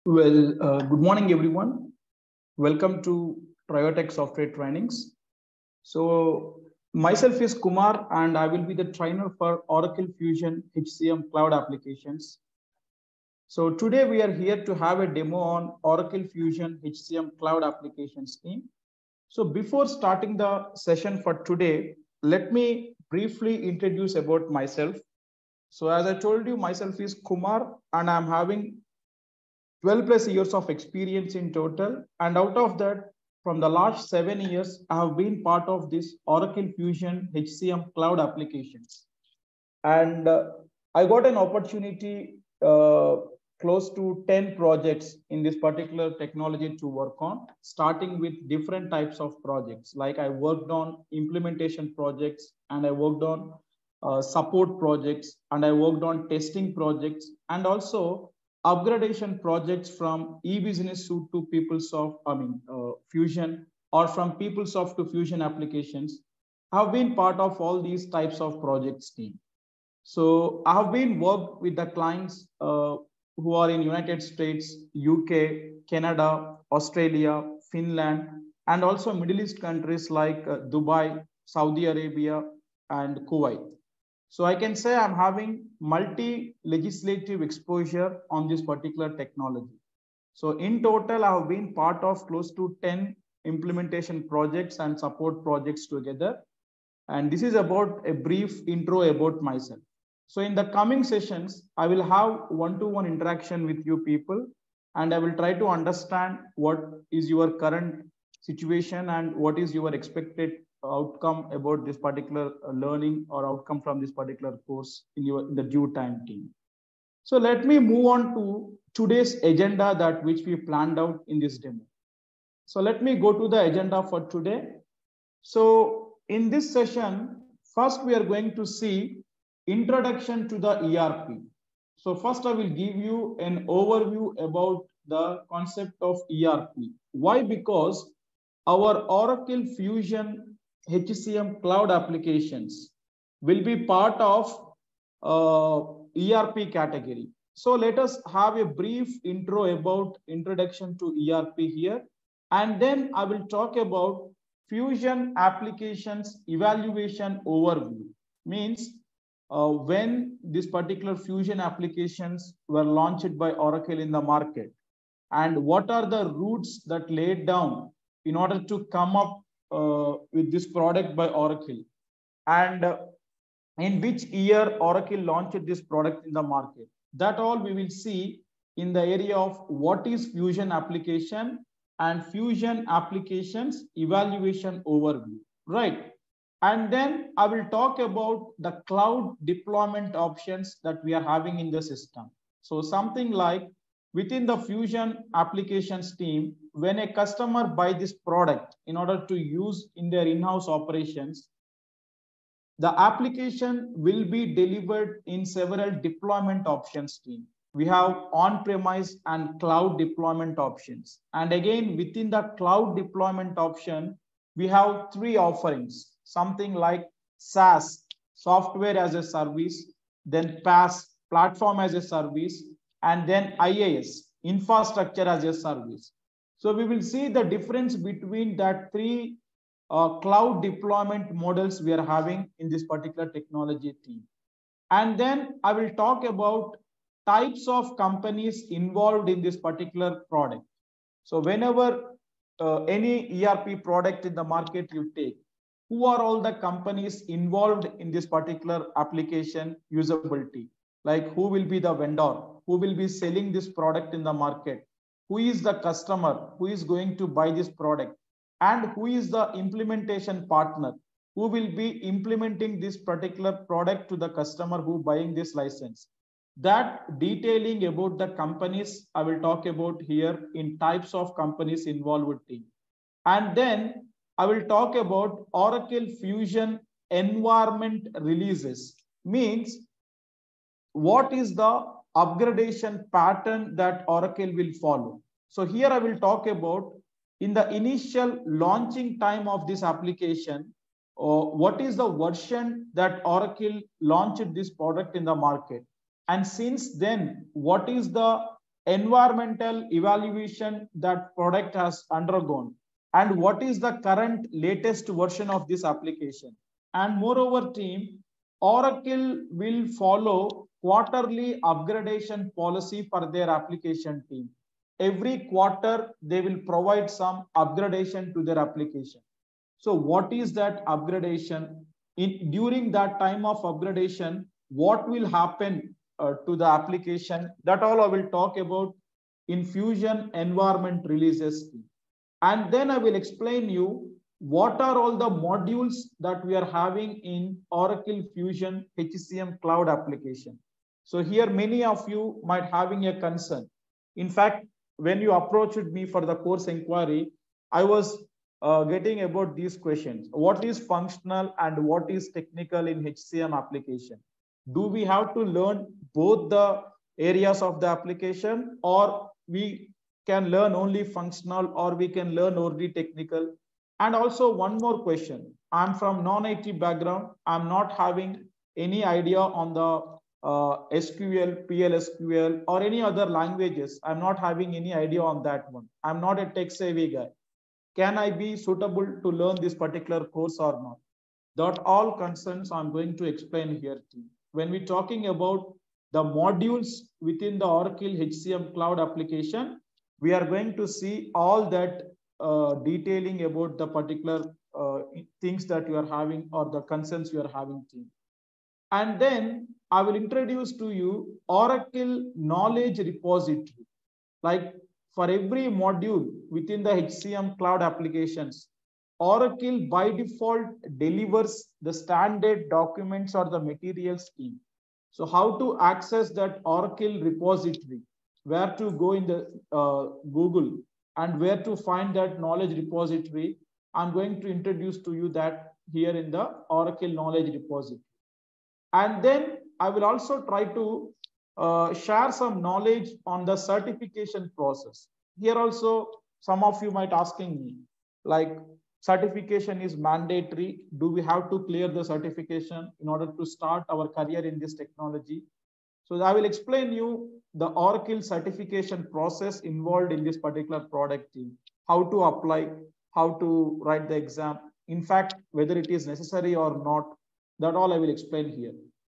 Good morning, everyone. Welcome to TrioTech Software Trainings. So, myself is Kumar, and I will be the trainer for Oracle Fusion HCM Cloud applications. So, today we are here to have a demo on Oracle Fusion HCM Cloud applications team. So, before starting the session for today, let me briefly introduce about myself. So, as I told you, myself is Kumar, and I'm having 12 plus years of experience in total. And out of that, from the last 7 years, I have been part of this Oracle Fusion HCM Cloud applications. And I got an opportunity close to 10 projects in this particular technology to work on, starting with different types of projects. Like I worked on implementation projects, and I worked on support projects, and I worked on testing projects, and also upgradation projects from eBusiness suite to PeopleSoft, Fusion, or from PeopleSoft to Fusion applications. Have been part of all these types of projects team. So I have been worked with the clients who are in United States, UK, Canada, Australia, Finland, and also Middle East countries like Dubai, Saudi Arabia, and Kuwait. So I can say I'm having multi-legislative exposure on this particular technology. So in total, I have been part of close to 10 implementation projects and support projects together. And this is about a brief intro about myself. So in the coming sessions, I will have one-to-one interaction with you people, and I will try to understand what is your current situation and what is your expected outcome about this particular learning or outcome from this particular course in the due time team. So let me move on to today's agenda that which we planned out in this demo. So let me go to the agenda for today. So in this session, first we are going to see introduction to the ERP. So first I will give you an overview about the concept of ERP. Why? Because our Oracle Fusion HCM Cloud applications will be part of ERP category. So let us have a brief intro about introduction to ERP here. And then I will talk about Fusion applications evaluation overview. Means when this particular Fusion applications were launched by Oracle in the market, and what are the routes that laid down in order to come up with this product by Oracle, and in which year Oracle launched this product in the market. That all we will see in the area of what is Fusion application and Fusion applications evaluation overview, right? And then I will talk about the cloud deployment options that we are having in the system. So something like within the Fusion applications team, when a customer buys this product in order to use in their in-house operations, the application will be delivered in several deployment options team. We have on-premise and cloud deployment options. And again, within the cloud deployment option, we have three offerings, something like SaaS, software as a service, then PaaS, platform as a service, and then IaaS, infrastructure as a service. So we will see the difference between that three cloud deployment models we are having in this particular technology team. And then I will talk about types of companies involved in this particular product. So whenever any ERP product in the market you take, who are all the companies involved in this particular application usability? Like who will be the vendor? Who will be selling this product in the market? Who is the customer who is going to buy this product? And who is the implementation partner who will be implementing this particular product to the customer who buying this license? That detailing about the companies I will talk about here in types of companies involved with team. And then I will talk about Oracle Fusion environment releases. Means what is the upgradation pattern that Oracle will follow. So here I will talk about in the initial launching time of this application, what is the version that Oracle launched this product in the market. And since then, what is the environmental evaluation that product has undergone, and what is the current latest version of this application. And moreover, team, Oracle will follow quarterly upgradation policy for their application team. Every quarter, they will provide some upgradation to their application. So what is that upgradation? During that time of upgradation, what will happen to the application? That all I will talk about in Fusion environment releases. And then I will explain you what are all the modules that we are having in Oracle Fusion HCM Cloud application. So here many of you might having a concern. In fact, when you approached me for the course inquiry, I was getting about these questions. What is functional and what is technical in HCM application? Do we have to learn both the areas of the application, or we can learn only functional, or we can learn only technical? And also one more question. I'm from non-IT background. I'm not having any idea on the SQL, PLSQL, or any other languages. I'm not having any idea on that one. I'm not a tech savvy guy. Can I be suitable to learn this particular course or not? That all concerns I'm going to explain here. When we're talking about the modules within the Oracle HCM Cloud application, we are going to see all that detailing about the particular things that you are having or the concerns you are having, team. And then I will introduce to you Oracle Knowledge Repository. Like for every module within the HCM Cloud applications, Oracle by default delivers the standard documents or the materials team. So how to access that Oracle repository, where to go in the Google, and where to find that knowledge repository, I'm going to introduce to you that here in the Oracle Knowledge Repository. And then I will also try to share some knowledge on the certification process. Here also, some of you might asking me, like, certification is mandatory. Do we have to clear the certification in order to start our career in this technology? So I will explain you the Oracle certification process involved in this particular product team, how to apply, how to write the exam. In fact, whether it is necessary or not, that all I will explain here.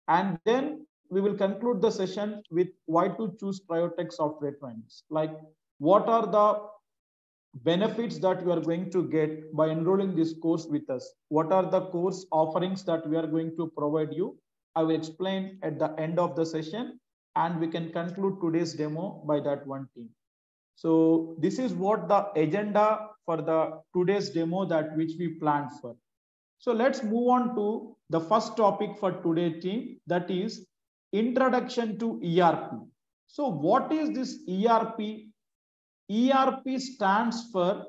And then we will conclude the session with why to choose TrioTech software trainings. Like, what are the benefits that we are going to get by enrolling this course with us? What are the course offerings that we are going to provide you? I will explain at the end of the session, and we can conclude today's demo by that one team. So this is what the agenda for the today's demo that which we planned for. So let's move on to the first topic for today, team, that is introduction to ERP. So what is this ERP? ERP stands for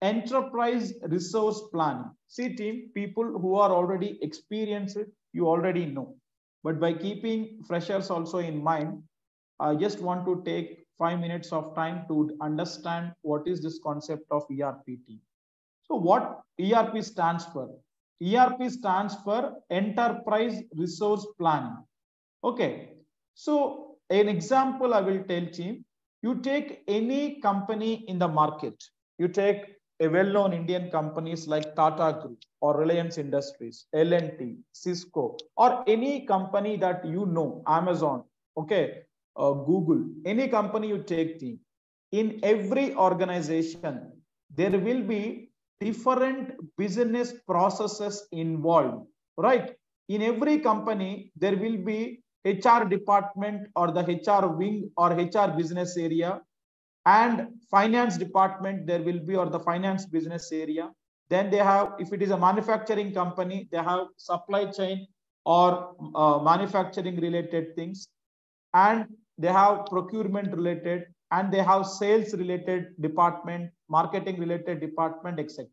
Enterprise Resource Planning. See, team, people who are already experienced, you already know. But by keeping freshers also in mind, I just want to take 5 minutes of time to understand what is this concept of ERP, team. So what ERP stands for? ERP stands for Enterprise Resource Planning. Okay. So an example I will tell, team. You take any company in the market. You take a well-known Indian companies like Tata Group or Reliance Industries, L&T, Cisco, or any company that you know, Amazon, okay, Google, any company you take, team. In every organization, there will be different business processes involved, right? In every company, there will be HR department or the HR wing or HR business area, and finance department there will be, or the finance business area. Then they have, if it is a manufacturing company, they have supply chain or manufacturing related things, and they have procurement related, and they have sales related department, marketing related department, etc.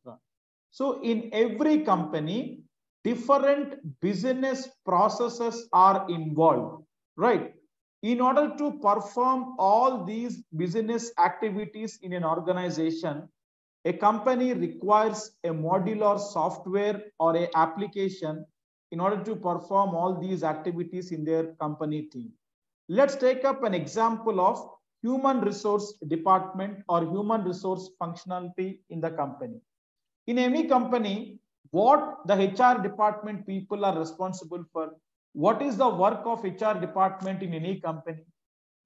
So in every company, different business processes are involved, right? In order to perform all these business activities in an organization, a company requires a modular software or an application in order to perform all these activities in their company team. Let's take up an example of human resource department or human resource functionality in the company. In any company, what the HR department people are responsible for? What is the work of HR department in any company?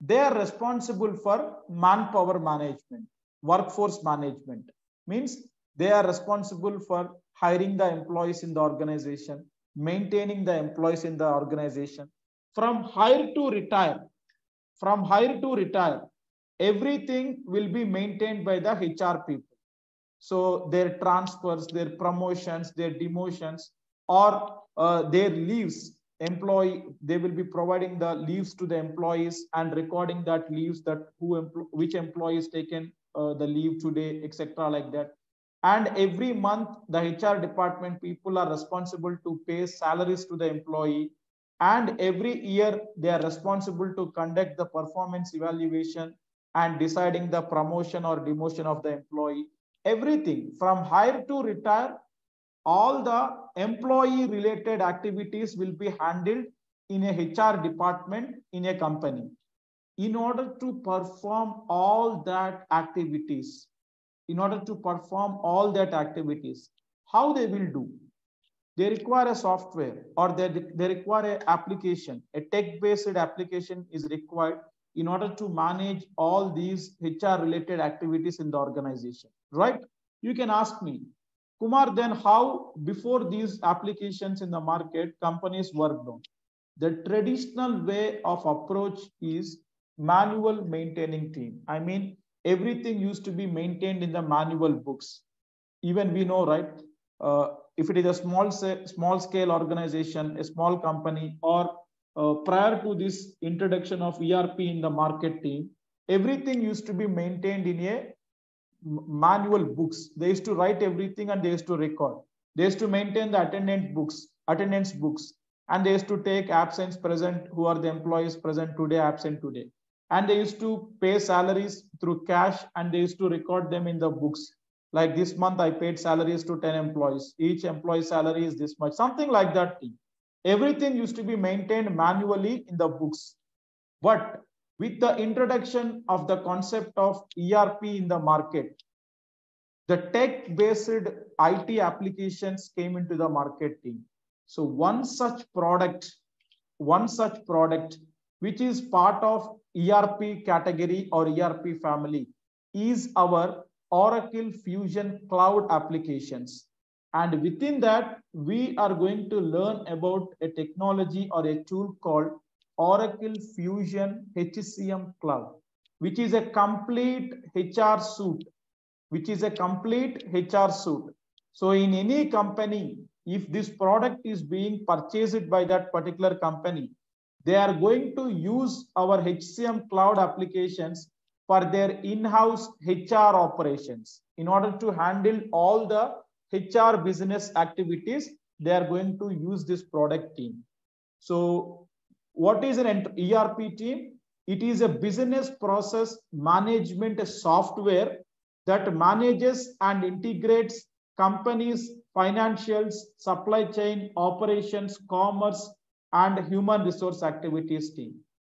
They are responsible for manpower management, workforce management. Means they are responsible for hiring the employees in the organization, maintaining the employees in the organization. From hire to retire, everything will be maintained by the HR people. So their transfers, their promotions, their demotions, or their leaves, they will be providing the leaves to the employees and recording that leaves, that which employee is taken the leave today, etc., like that. And every month the HR department people are responsible to pay salaries to the employee, and every year they are responsible to conduct the performance evaluation and deciding the promotion or demotion of the employee. Everything from hire to retire, all the employee related activities will be handled in a HR department in a company. In order to perform all that activities, how they will do? They require a software, or they require an application. A tech-based application is required in order to manage all these HR related activities in the organization, right? You can ask me, Kumar, then how before these applications in the market, companies worked on? The traditional way of approach is manual maintaining team. I mean, everything used to be maintained in the manual books. Even we know, right? If it is a small scale organization, a small company, or prior to this introduction of ERP in the market team, everything used to be maintained in a manual books. They used to write everything and they used to record. They used to maintain the attendance books, and they used to take absence present, who are the employees present today, absent today. And they used to pay salaries through cash, and they used to record them in the books. Like this month, I paid salaries to 10 employees. Each employee's salary is this much, something like that. Everything used to be maintained manually in the books. But with the introduction of the concept of ERP in the market, the tech-based IT applications came into the market team. So one such product, which is part of ERP category or ERP family, is our Oracle Fusion Cloud applications. And within that, we are going to learn about a technology or a tool called Oracle Fusion HCM Cloud, which is a complete HR suite. So in any company, if this product is being purchased by that particular company, they are going to use our HCM Cloud applications for their in-house HR operations. In order to handle all the HR business activities, they are going to use this product team. So what is an ERP team? It is a business process management software that manages and integrates companies' financials, supply chain, operations, commerce, and human resource activities team.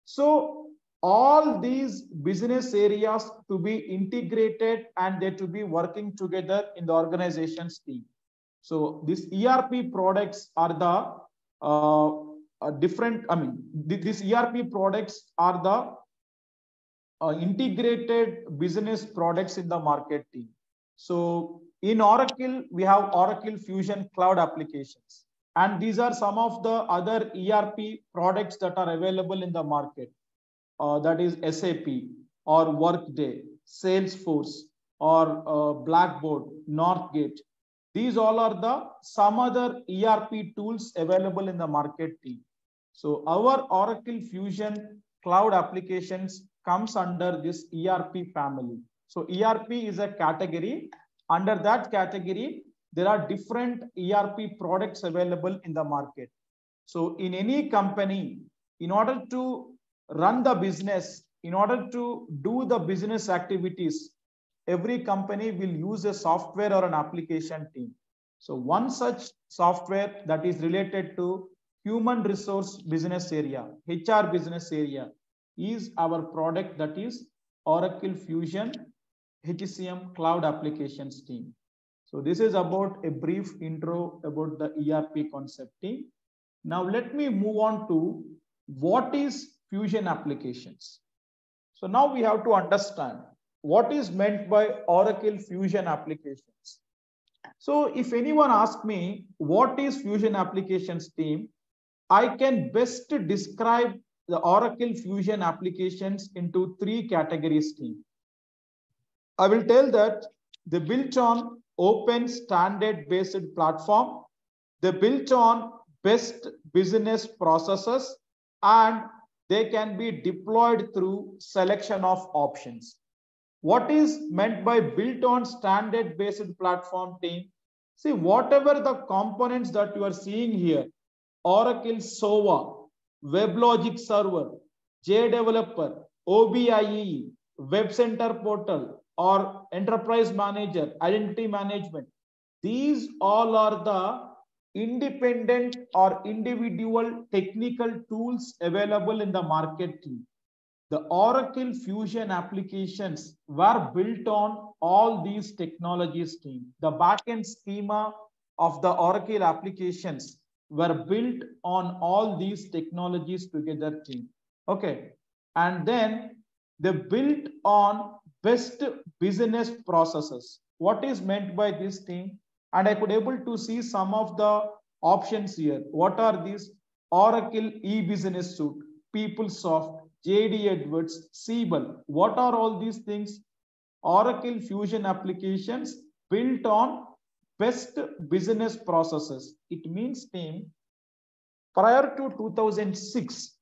So all these business areas to be integrated and they to be working together in the organization's team. So these ERP products are the these ERP products are the integrated business products in the market team. So in Oracle, we have Oracle Fusion Cloud applications. And these are some of the other ERP products that are available in the market. That is SAP or Workday, Salesforce, or Blackboard, Northgate. These all are some other ERP tools available in the market team. So our Oracle Fusion Cloud applications comes under this ERP family. So ERP is a category. Under that category, there are different ERP products available in the market. So in any company, in order to run the business, in order to do the business activities, every company will use a software or an application team. So one such software that is related to human resource business area, HR business area, is our product, that is Oracle Fusion HCM Cloud Applications team. So this is about a brief intro about the ERP concept team. Now let me move on to what is Fusion applications. So now we have to understand what is meant by Oracle Fusion applications. So if anyone asks me what is Fusion applications team, I can best describe the Oracle Fusion applications into three categories team. I will tell that they built on open standard based platform, they built on best business processes, and they can be deployed through selection of options. What is meant by built on standard based platform team? See, whatever the components that you are seeing here, Oracle SOA, WebLogic Server, JDeveloper, OBIEE, Web Center Portal, or Enterprise Manager, Identity Management, these all are the independent or individual technical tools available in the market team. The Oracle Fusion applications were built on all these technologies team. The backend schema of the Oracle applications were built on all these technologies together team. Okay. And then they built on best business processes. What is meant by this team? And I could able to see some of the options here. What are these? Oracle eBusiness Suite, PeopleSoft, JD Edwards, Siebel. What are all these things? Oracle Fusion applications built on best business processes. It means team, prior to 2006,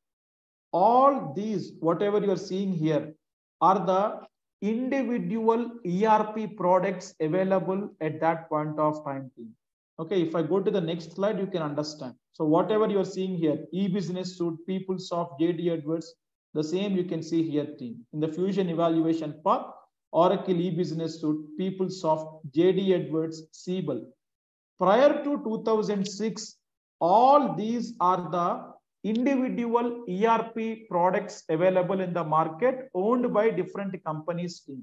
all these, whatever you are seeing here, are the individual ERP products available at that point of time team. Okay, if I go to the next slide, you can understand. So whatever you are seeing here, eBusiness Suite, PeopleSoft, JD Edwards, the same you can see here team. In the Fusion evaluation path, Oracle eBusiness Suite, PeopleSoft, JD Edwards, Siebel. Prior to 2006, all these are the individual ERP products available in the market owned by different companies team.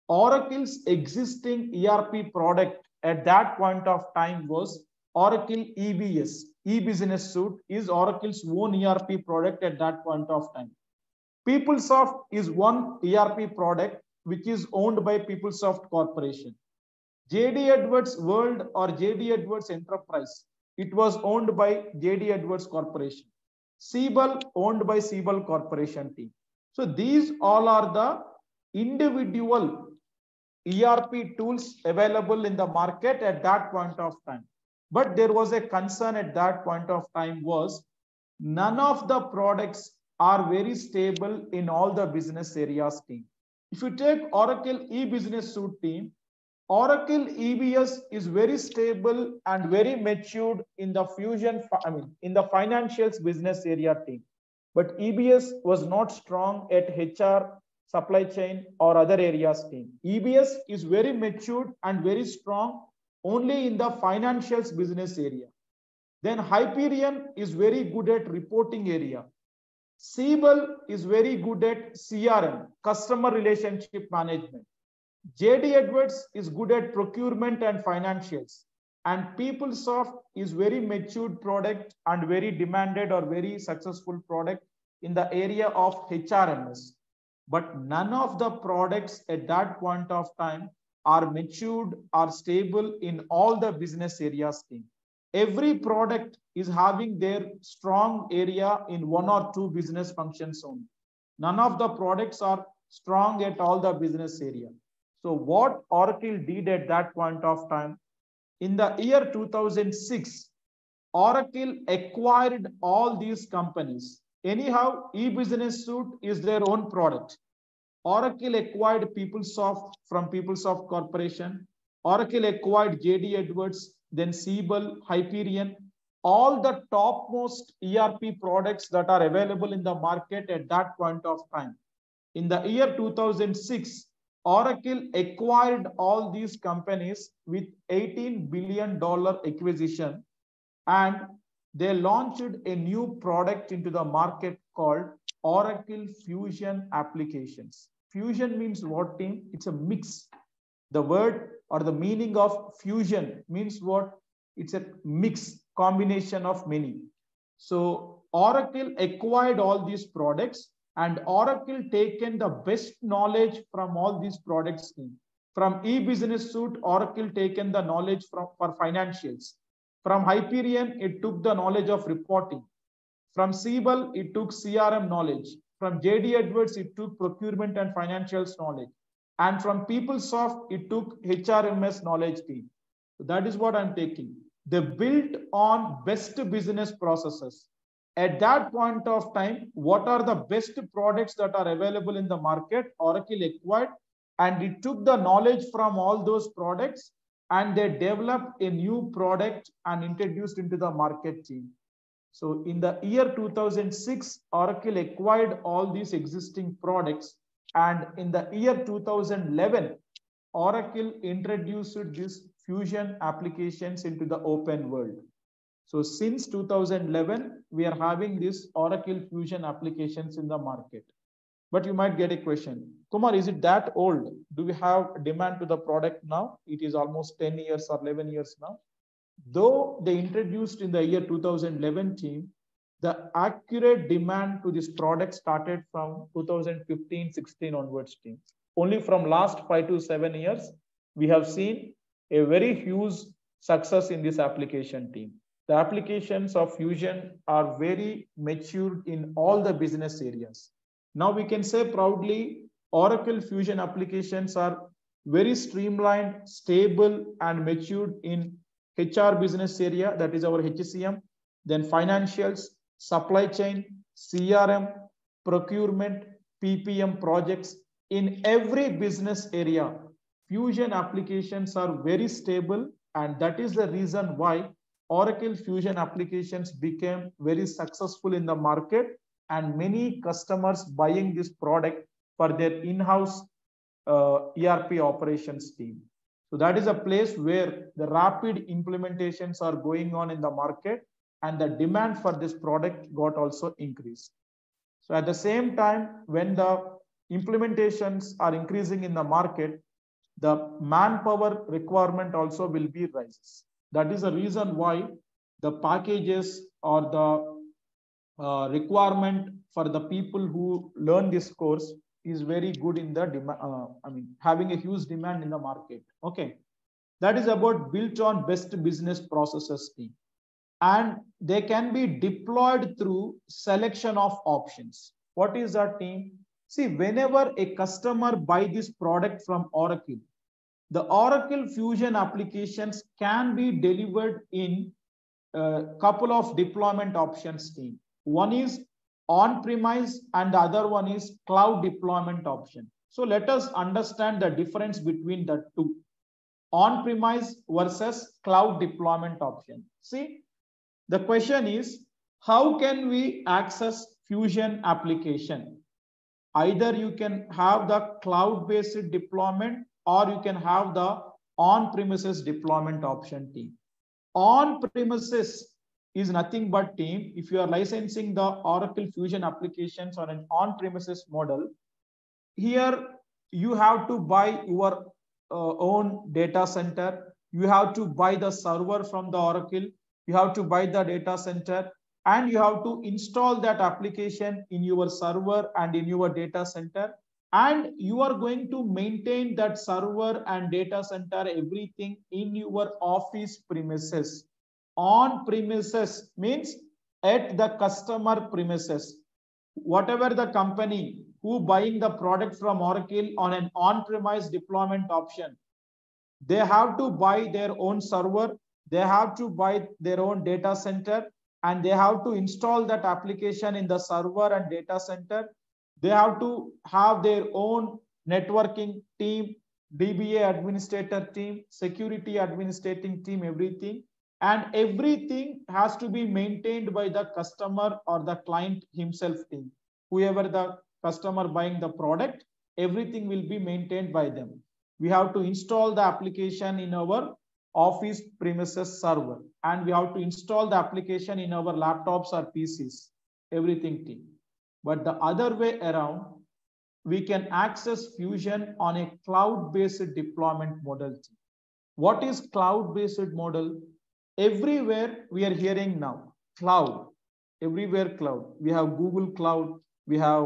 Oracle's existing ERP product at that point of time was Oracle EBS. eBusiness Suite is Oracle's own ERP product at that point of time. PeopleSoft is one ERP product which is owned by PeopleSoft Corporation. JD Edwards World or JD Edwards Enterprise, it was owned by JD Edwards Corporation. Siebel owned by Siebel Corporation team. So these all are the individual ERP tools available in the market at that point of time. But there was a concern at that point of time was none of the products are very stable in all the business areas team. If you take Oracle eBusiness Suite team, Oracle EBS is very stable and very matured in the Fusion, in the financials business area team. But EBS was not strong at HR, supply chain, or other areas team. EBS is very matured and very strong only in the financials business area. Then Hyperion is very good at reporting area. Siebel is very good at CRM, customer relationship management. JD Edwards is good at procurement and financials. And PeopleSoft is very matured product and very demanded or very successful product in the area of HRMS. But none of the products at that point of time are matured or stable in all the business areas team. Every product is having their strong area in one or two business functions only. None of the products are strong at all the business area. So what Oracle did at that point of time, in the year 2006, Oracle acquired all these companies. Anyhow, eBusiness Suite is their own product. Oracle acquired PeopleSoft from PeopleSoft Corporation. Oracle acquired JD Edwards, then Siebel, Hyperion, all the topmost ERP products that are available in the market at that point of time. In the year 2006, Oracle acquired all these companies with $18 billion acquisition, and they launched a new product into the market called Oracle Fusion applications. Fusion means what, team? It's a mix. The word or the meaning of fusion means what? It's a mix, combination of many. So Oracle acquired all these products, and Oracle taken the best knowledge from all these products. From eBusiness suite, Oracle taken the knowledge for financials. From Hyperion, it took the knowledge of reporting. From Siebel, it took CRM knowledge. From JD Edwards, it took procurement and financials knowledge. And from PeopleSoft, it took HRMS knowledge team. So that is what I'm taking. They built on best business processes. At that point of time, what are the best products that are available in the market? Oracle acquired, and it took the knowledge from all those products, and they developed a new product and introduced into the market team. So in the year 2006, Oracle acquired all these existing products. And in the year 2011, Oracle introduced these Fusion applications into the open world. So since 2011, we are having these Oracle Fusion applications in the market. But you might get a question, Kumar, is it that old? Do we have demand to the product now? It is almost 10 years or 11 years now. Though they introduced in the year 2011 team, the accurate demand to this product started from 2015-16 onwards team. Only from last 5 to 7 years, we have seen a very huge success in this application team. The applications of Fusion are very matured in all the business areas. Now we can say proudly, Oracle Fusion applications are very streamlined, stable, and matured in HR business area, that is our HCM, then financials, supply chain, CRM, procurement, PPM projects. In every business area, Fusion applications are very stable, and that is the reason why Oracle Fusion applications became very successful in the market, and many customers buying this product for their in-house ERP operations team. So that is a place where the rapid implementations are going on in the market, and the demand for this product got also increased. So at the same time, when the implementations are increasing in the market, the manpower requirement also will be rises. That is the reason why the packages or the requirement for the people who learn this course is very good in the demand, having a huge demand in the market. Okay, that is about built on best business processes team, and they can be deployed through selection of options. What is that team? See, whenever a customer buy this product from Oracle, the Oracle Fusion applications can be delivered in a couple of deployment options team. One is on-premise and the other one is cloud deployment option. So let us understand the difference between the two. On-premise versus cloud deployment option. See, the question is, how can we access Fusion application? Either you can have the cloud-based deployment or you can have the on-premises deployment option team. On-premises is nothing but team. If you are licensing the Oracle Fusion applications on an on-premises model, here you have to buy your own data center. You have to buy the server from the Oracle. You have to buy the data center, and you have to install that application in your server and in your data center. And you are going to maintain that server and data center, everything in your office premises. On premises means at the customer premises. Whatever the company who buying the product from Oracle on an on-premise deployment option, they have to buy their own server, they have to buy their own data center, and they have to install that application in the server and data center. They have to have their own networking team, DBA administrator team, security administrating team, everything. And everything has to be maintained by the customer or the client himself team. Whoever the customer buying the product, everything will be maintained by them. We have to install the application in our office premises server, and we have to install the application in our laptops or PCs, everything team. But the other way around, we can access Fusion on a cloud-based deployment model. What is cloud-based model? Everywhere we are hearing now, cloud, everywhere cloud. We have Google Cloud, we have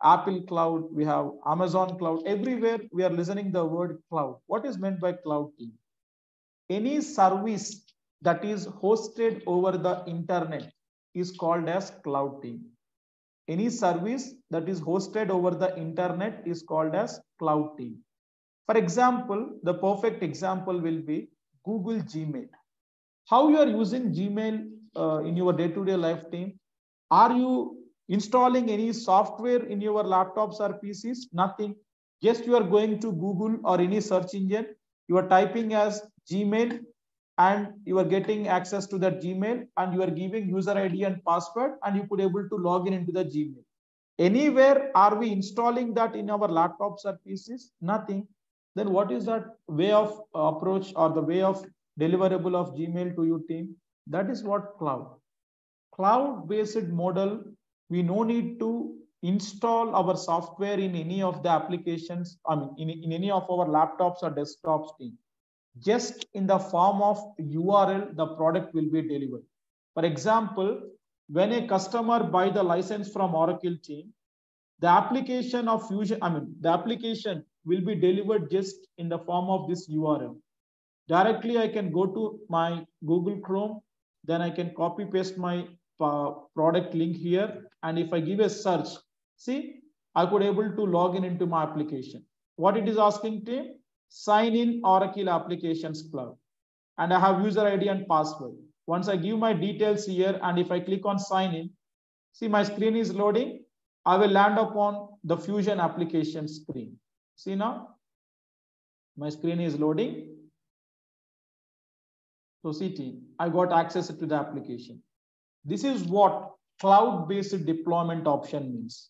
Apple Cloud, we have Amazon Cloud. Everywhere we are listening the word cloud. What is meant by cloud team? Any service that is hosted over the internet is called as cloud team. Any service that is hosted over the internet is called as cloud team. For example, the perfect example will be Google Gmail. How you are using Gmail in your day-to-day life team? Are you installing any software in your laptops or PCs? Nothing. Just you are going to Google or any search engine. You are typing as Gmail and you are getting access to that Gmail and you are giving user ID and password and you could able to log in into the Gmail. Anywhere are we installing that in our laptops or PCs? Nothing. Then what is that way of approach or the way of deliverable of Gmail to your team? That is what cloud. Cloud-based model, we no need to install our software in any of the applications, I mean, in any of our laptops or desktops team. Just in the form of URL, the product will be delivered. For example, when a customer buy the license from Oracle team, the application of Fusion, the application will be delivered just in the form of this URL. Directly, I can go to my Google Chrome, then I can copy paste my product link here. And if I give a search, see, I could able to log in into my application. What it is asking team? Sign in Oracle Applications Cloud. And I have user ID and password. Once I give my details here, and if I click on sign in, see my screen is loading. I will land upon the Fusion application screen. See now, my screen is loading. So see team, I got access to the application. This is what cloud-based deployment option means.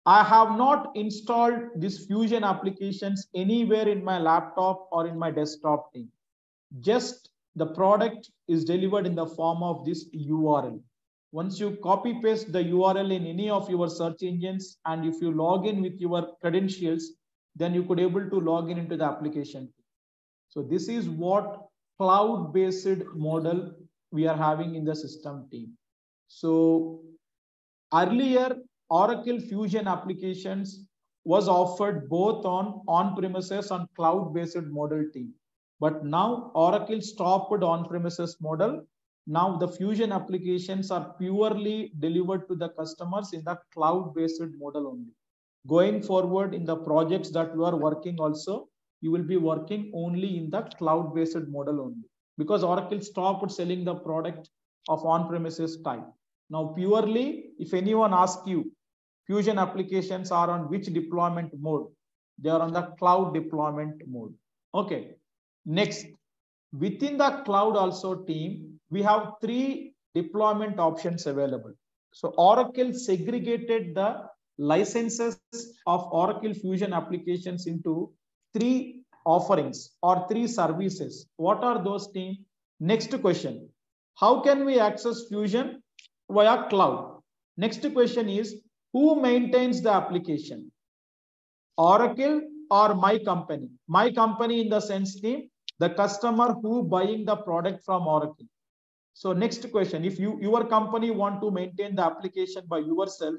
I have not installed these Fusion applications anywhere in my laptop or in my desktop team. Just the product is delivered in the form of this URL. Once you copy paste the URL in any of your search engines, and if you log in with your credentials, then you could able to log in into the application. So this is what cloud-based model we are having in the system team. So earlier, Oracle Fusion applications was offered both on-premises and cloud-based model team. But now Oracle stopped on-premises model. Now the Fusion applications are purely delivered to the customers in the cloud-based model only. Going forward in the projects that you are working also, you will be working only in the cloud-based model only, because Oracle stopped selling the product of on-premises type. Now purely, if anyone asks you, Fusion applications are on which deployment mode? They are on the cloud deployment mode. Okay. Next, within the cloud also team, we have 3 deployment options available. So Oracle segregated the licenses of Oracle Fusion applications into 3 offerings or 3 services. What are those team? Next question, how can we access Fusion via cloud? Next question is, who maintains the application? Oracle or my company? My company in the sense team, the customer who buying the product from Oracle. So next question, if your company want to maintain the application by yourself,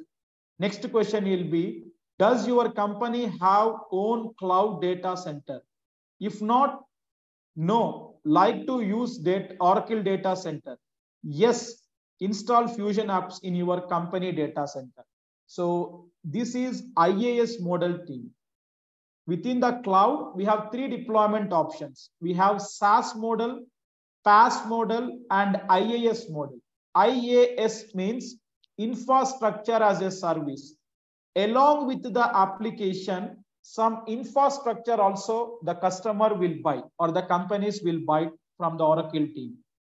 next question will be, does your company have own cloud data center? If not, no, like to use that Oracle data center. Yes, install Fusion apps in your company data center. So this is IaaS model team. Within the cloud, we have 3 deployment options. We have SaaS model, PaaS model, and IaaS model. IaaS means infrastructure as a service. Along with the application, some infrastructure also the customer will buy or the companies will buy from the Oracle team,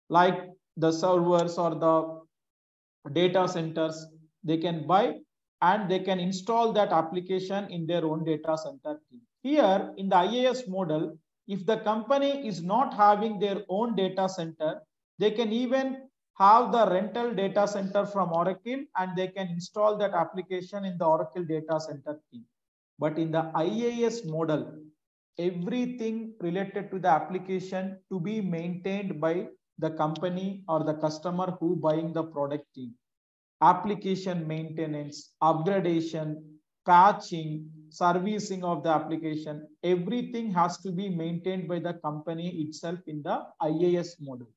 like the servers or the data centers. They can buy and they can install that application in their own data center team. Here in the IaaS model, if the company is not having their own data center, they can even have the rental data center from Oracle and they can install that application in the Oracle data center team. But in the IaaS model, everything related to the application to be maintained by the company or the customer who buying the product team. Application maintenance, upgradation, patching, servicing of the application, everything has to be maintained by the company itself in the IaaS model.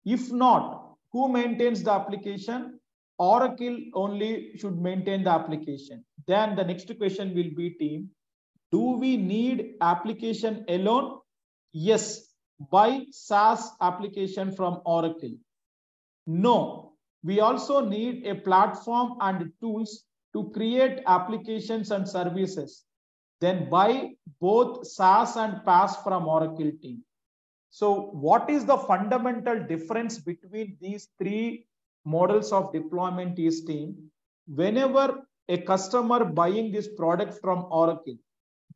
If not, who maintains the application? Oracle only should maintain the application. Then the next question will be, team, do we need application alone? Yes. Buy SaaS application from Oracle. No. We also need a platform and tools to create applications and services. Then buy both SaaS and PaaS from Oracle team. So what is the fundamental difference between these three models of deployment is, team? Whenever a customer buying this product from Oracle,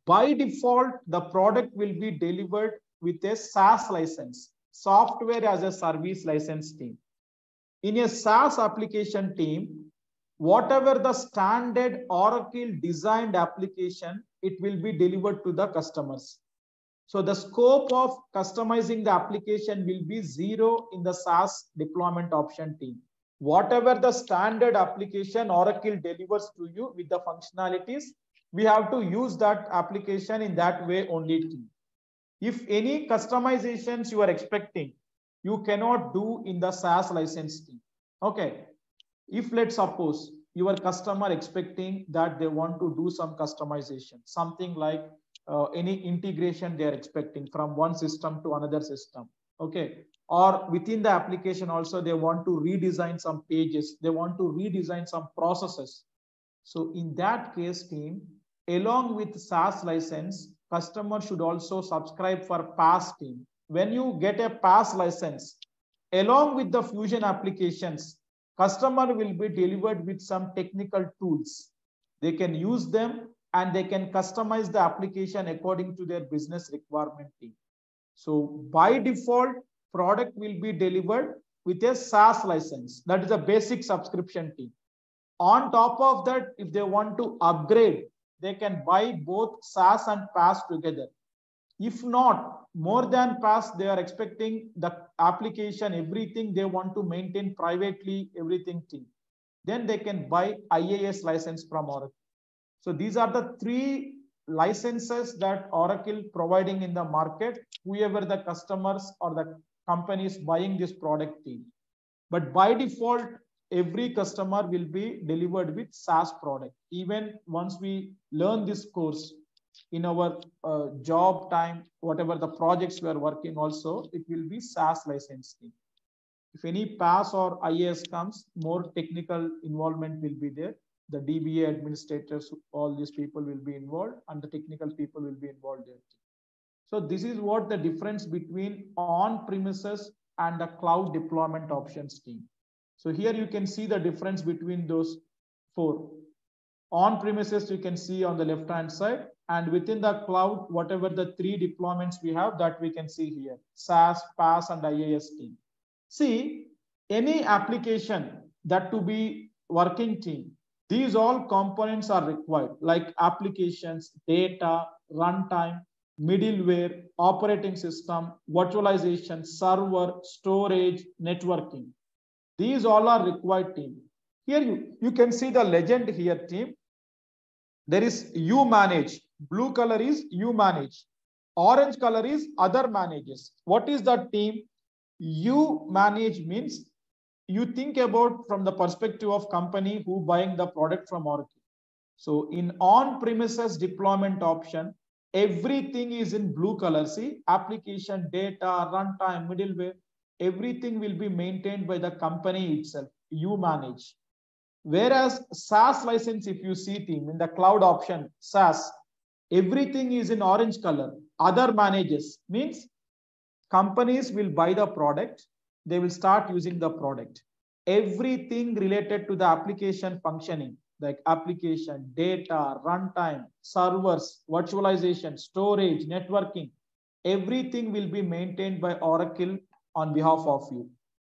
by default, the product will be delivered with a SaaS license, software as a service license team. In a SaaS application team, whatever the standard Oracle designed application, it will be delivered to the customers. So the scope of customizing the application will be zero in the SaaS deployment option team. Whatever the standard application Oracle delivers to you with the functionalities, we have to use that application in that way only team. If any customizations you are expecting, you cannot do in the SaaS license team. Okay. If let's suppose your customer expecting that they want to do some customization, something like any integration they are expecting from one system to another system. Okay. Or within the application also, they want to redesign some pages. They want to redesign some processes. So in that case, team, along with SaaS license, customer should also subscribe for PaaS team. When you get a PaaS license, along with the Fusion applications, customer will be delivered with some technical tools. They can use them and they can customize the application according to their business requirement team. So by default, product will be delivered with a SaaS license. That is a basic subscription team. On top of that, if they want to upgrade, they can buy both SaaS and PaaS together. If not, more than PaaS, they are expecting the application, everything they want to maintain privately, everything team. Then they can buy IaaS license from Oracle. So these are the three licenses that Oracle providing in the market, whoever the customers or the companies buying this product team. But by default, every customer will be delivered with SaaS product. Even once we learn this course in our job time, whatever the projects we are working also, it will be SaaS licensing. If any PaaS or IaaS comes, more technical involvement will be there. The DBA administrators, all these people will be involved and the technical people will be involved there. So this is what the difference between on-premises and the cloud deployment options team. So here you can see the difference between those four. On-premises you can see on the left-hand side, and within the cloud, whatever the three deployments we have, that we can see here, SaaS, PaaS, and IaaS team. See, any application that to be working team, these all components are required, like applications, data, runtime, middleware, operating system, virtualization, server, storage, networking. These all are required team. Here you can see the legend here team. There is you manage. Blue color is you manage. Orange color is other manages. What is that team? You manage means you think about from the perspective of company who buying the product from Oracle. So in on-premises deployment option, everything is in blue color. See, application, data, runtime, middleware, everything will be maintained by the company itself. You manage. Whereas SaaS license, if you see team in the cloud option, SaaS, everything is in orange color. Other manages means companies will buy the product. They will start using the product. Everything related to the application functioning, like application, data, runtime, servers, virtualization, storage, networking, everything will be maintained by Oracle on behalf of you.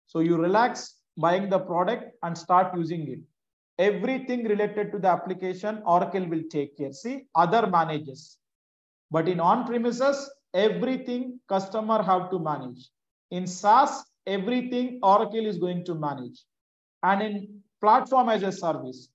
So you relax buying the product and start using it. everything related to the application, Oracle will take care. See, other managers. But in on-premises, everything customer have to manage. In SaaS, everything Oracle is going to manage. And in platform as a service,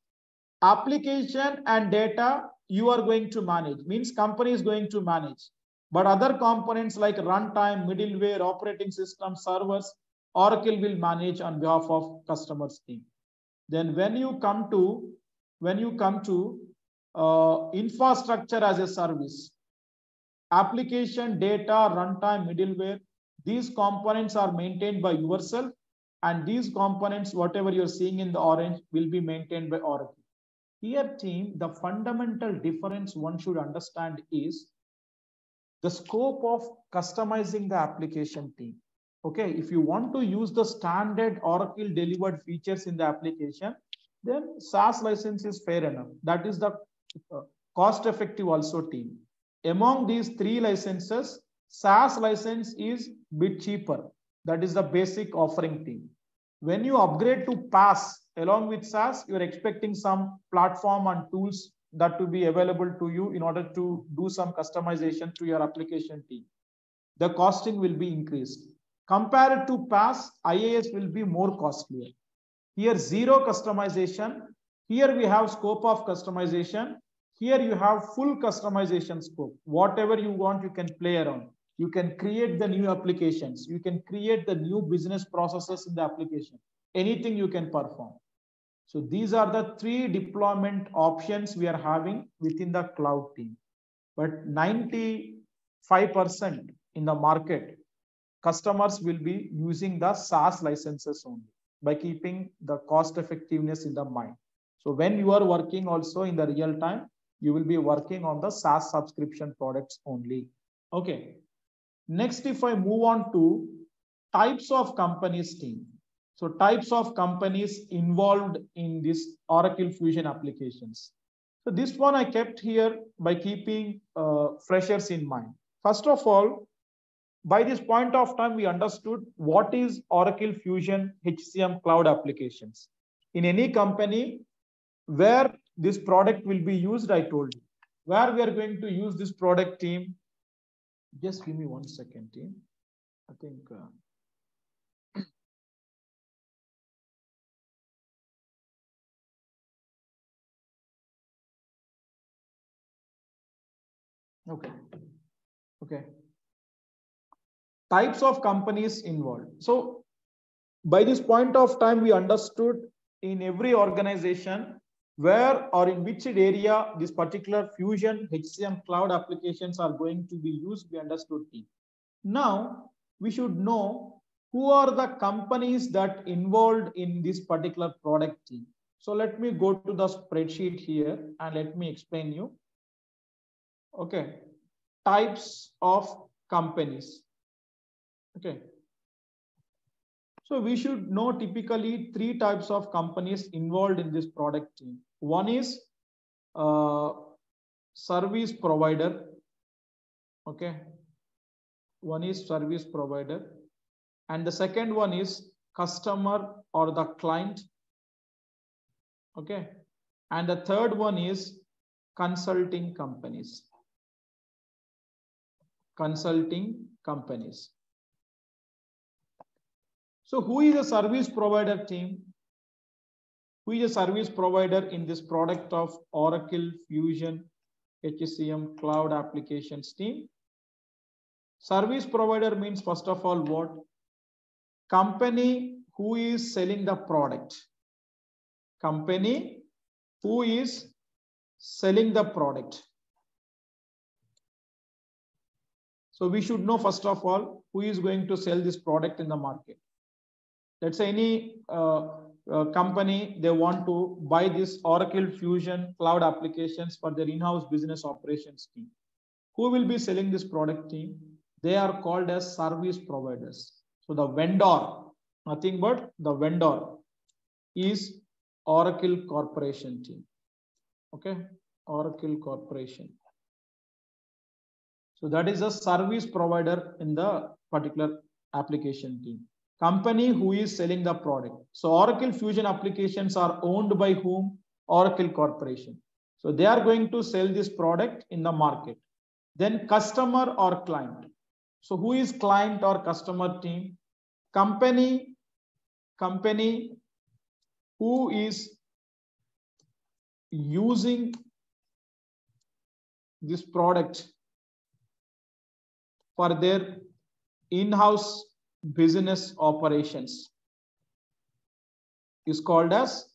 application and data you are going to manage, means company is going to manage. But other components like runtime, middleware, operating system, servers, Oracle will manage on behalf of customers team. Then when you come to infrastructure as a service, application, data, runtime, middleware, these components are maintained by yourself, and these components, whatever you're seeing in the orange, will be maintained by Oracle. Here, team, the fundamental difference one should understand is the scope of customizing the application, team. Okay, if you want to use the standard Oracle delivered features in the application, then SaaS license is fair enough. That is the cost effective also, team. Among these three licenses, SaaS license is bit cheaper. That is the basic offering, team. When you upgrade to PaaS along with SaaS, you're expecting some platform and tools that to be available to you in order to do some customization to your application, team. The costing will be increased. Compared to PaaS, IaaS will be more costly. Here, zero customization. Here we have scope of customization. Here you have full customization scope. Whatever you want, you can play around. You can create the new applications. You can create the new business processes in the application. Anything you can perform. So these are the three deployment options we are having within the cloud, team. But 95% in the market, customers will be using the SaaS licenses only by keeping the cost effectiveness in the mind. So when you are working also in the real time, you will be working on the SaaS subscription products only. Okay. Next, if I move on to types of companies, team. So types of companies involved in this Oracle Fusion applications. So this one I kept here by keeping freshers in mind. First of all, by this point of time, we understood what is Oracle Fusion HCM Cloud applications. In any company where this product will be used, I told you. Where we are going to use this product, team. Just give me 1 second, team. I think... Okay. Types of companies involved. So by this point of time, we understood in every organization where or in which area this particular Fusion HCM Cloud applications are going to be used, we understood. Now we should know who are the companies that involved in this particular product team. So let me go to the spreadsheet here and let me explain you. Okay, types of companies. Okay, so we should know typically three types of companies involved in this product team. One is service provider. Okay, one is service provider, and the second one is customer or the client. Okay, and the third one is consulting companies. Consulting companies. So who is a service provider, team? Who is a service provider in this product of Oracle Fusion HCM Cloud applications, team? Service provider means, first of all, what? Company who is selling the product. Company who is selling the product. So we should know, first of all, who is going to sell this product in the market. Let's say any company, they want to buy this Oracle Fusion Cloud applications for their in-house business operations team. Who will be selling this product, team? They are called as service providers. So the vendor, nothing but the vendor is Oracle Corporation, team. Okay, Oracle Corporation. So that is a service provider in the particular application team. Company who is selling the product. So Oracle Fusion applications are owned by whom? Oracle Corporation. So they are going to sell this product in the market. Then customer or client. So who is client or customer team? Company who is using this product for their in-house business operations is called as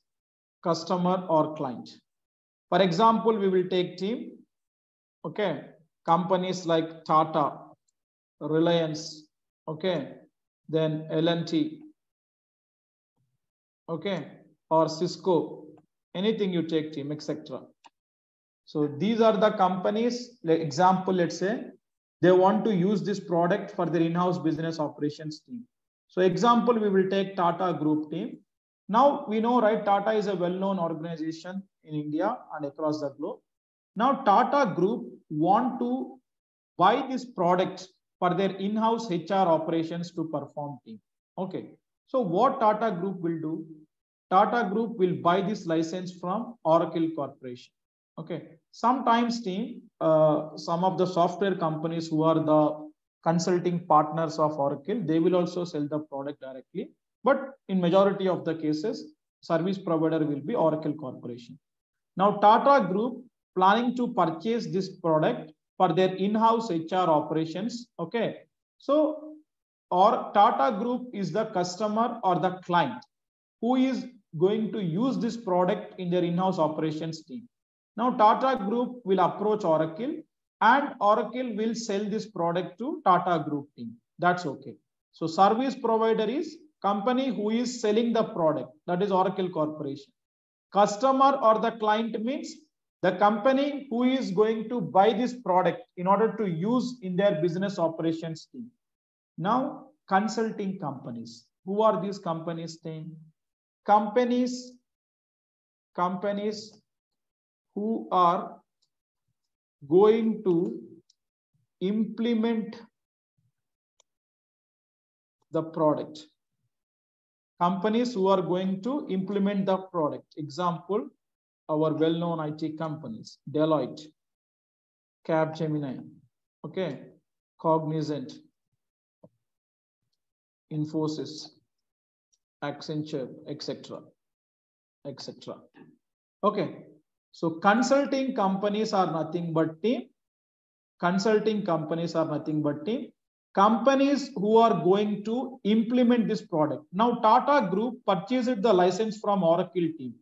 customer or client. For example, we will take team. Okay, companies like Tata, Reliance, okay, then L&T, okay, or Cisco, anything you take team, etc. So these are the companies. Like example, let's say they want to use this product for their in-house business operations team. So example, we will take Tata Group team. Now we know, right, Tata is a well-known organization in India and across the globe. Now Tata Group want to buy this product for their in-house HR operations to perform team. Okay. So what Tata Group will do? Tata Group will buy this license from Oracle Corporation. Okay. Sometimes team, some of the software companies who are the consulting partners of Oracle, they will also sell the product directly. But in majority of the cases, service provider will be Oracle Corporation. Now Tata Group planning to purchase this product for their in-house HR operations. Okay. So, or Tata Group is the customer or the client who is going to use this product in their in-house operations team. Now Tata Group will approach Oracle and Oracle will sell this product to Tata Group team. That's okay. So service provider is company who is selling the product, that is Oracle Corporation. Customer or the client means the company who is going to buy this product in order to use in their business operations team. Now consulting companies. Who are these companies team? Companies who are going to implement the product. Companies who are going to implement the product. Example, our well-known IT companies, Deloitte, Capgemini, okay, Cognizant, Infosys, Accenture, etc. Okay, so consulting companies are nothing but team. Consulting companies are nothing but team. Companies who are going to implement this product. Now Tata Group purchased the license from Oracle team,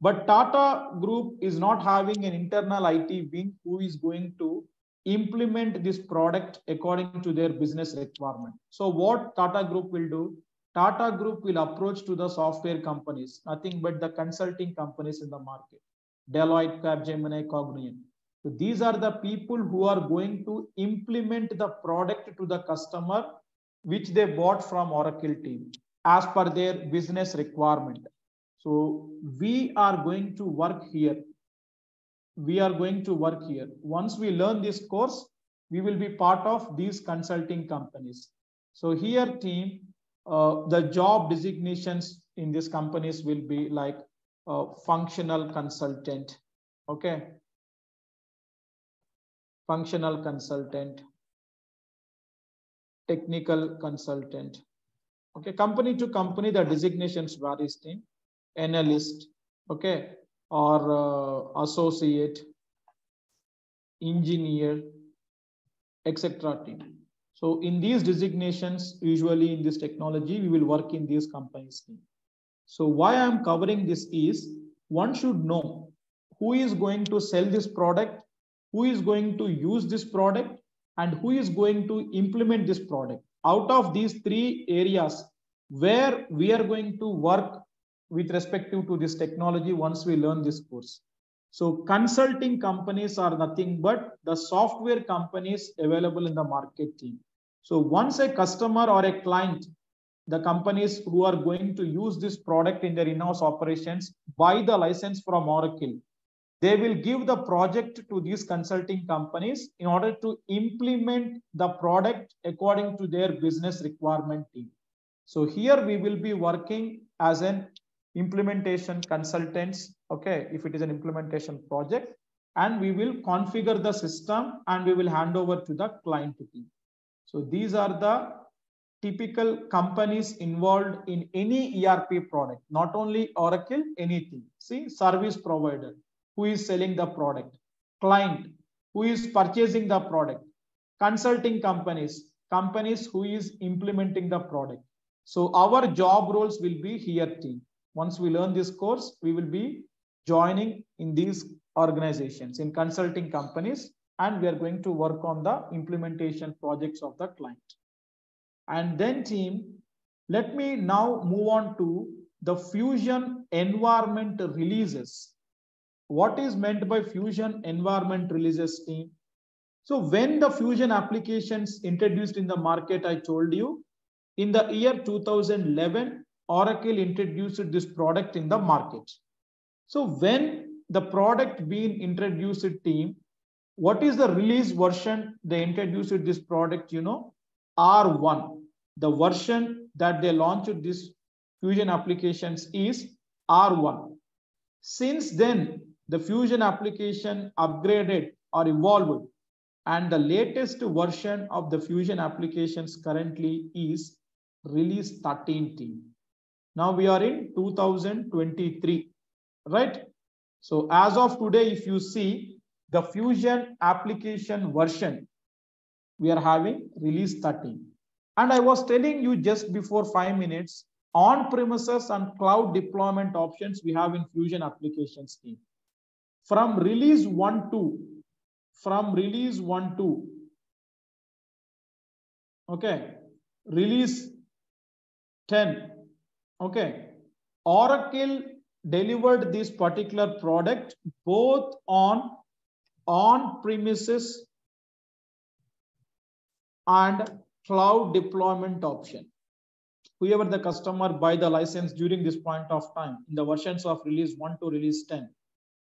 but Tata Group is not having an internal IT wing who is going to implement this product according to their business requirement. So what Tata Group will do? Tata Group will approach to the software companies, nothing but the consulting companies in the market, Deloitte, Capgemini, Cognizant. So these are the people who are going to implement the product to the customer, which they bought from Oracle team as per their business requirement. So we are going to work here. Once we learn this course, we will be part of these consulting companies. So here team, the job designations in these companies will be like functional consultant. Okay. Functional consultant, technical consultant. Okay, company to company, the designations varies team. Analyst, okay, or associate, engineer, etc. team. So in these designations, usually in this technology, we will work in these companies team. So why I am covering this is one should know who is going to sell this product, who is going to use this product, and who is going to implement this product. Out of these three areas where we are going to work with respect to this technology once we learn this course. So consulting companies are nothing but the software companies available in the market team. So once a customer or a client, the companies who are going to use this product in their in-house operations, buy the license from Oracle, they will give the project to these consulting companies in order to implement the product according to their business requirement team. So here we will be working as an implementation consultants, okay, if it is an implementation project, and we will configure the system and we will hand over to the client team. So these are the typical companies involved in any ERP product, not only Oracle, anything. See, service provider, who is selling the product, client, who is purchasing the product, consulting companies, companies who is implementing the product. So our job roles will be here team. Once we learn this course, we will be joining in these organizations, in consulting companies, and we are going to work on the implementation projects of the client. And then team, let me now move on to the Fusion environment releases. What is meant by Fusion environment releases team? So when the Fusion applications introduced in the market, I told you, in the year 2011, Oracle introduced this product in the market. So when the product being introduced team, what is the release version they introduced this product, you know? R1. The version that they launched this Fusion applications is R1. Since then, the Fusion application upgraded or evolved, and the latest version of the Fusion applications currently is release 13 team. Now we are in 2023, right? So as of today, if you see the Fusion application version, we are having release 13. And I was telling you just before 5 minutes, on-premises and cloud deployment options we have in Fusion applications team. From release 1.2, okay, release 10, okay, Oracle delivered this particular product both on-premises and cloud deployment option. Whoever the customer buy the license during this point of time in the versions of release 1 to release 10,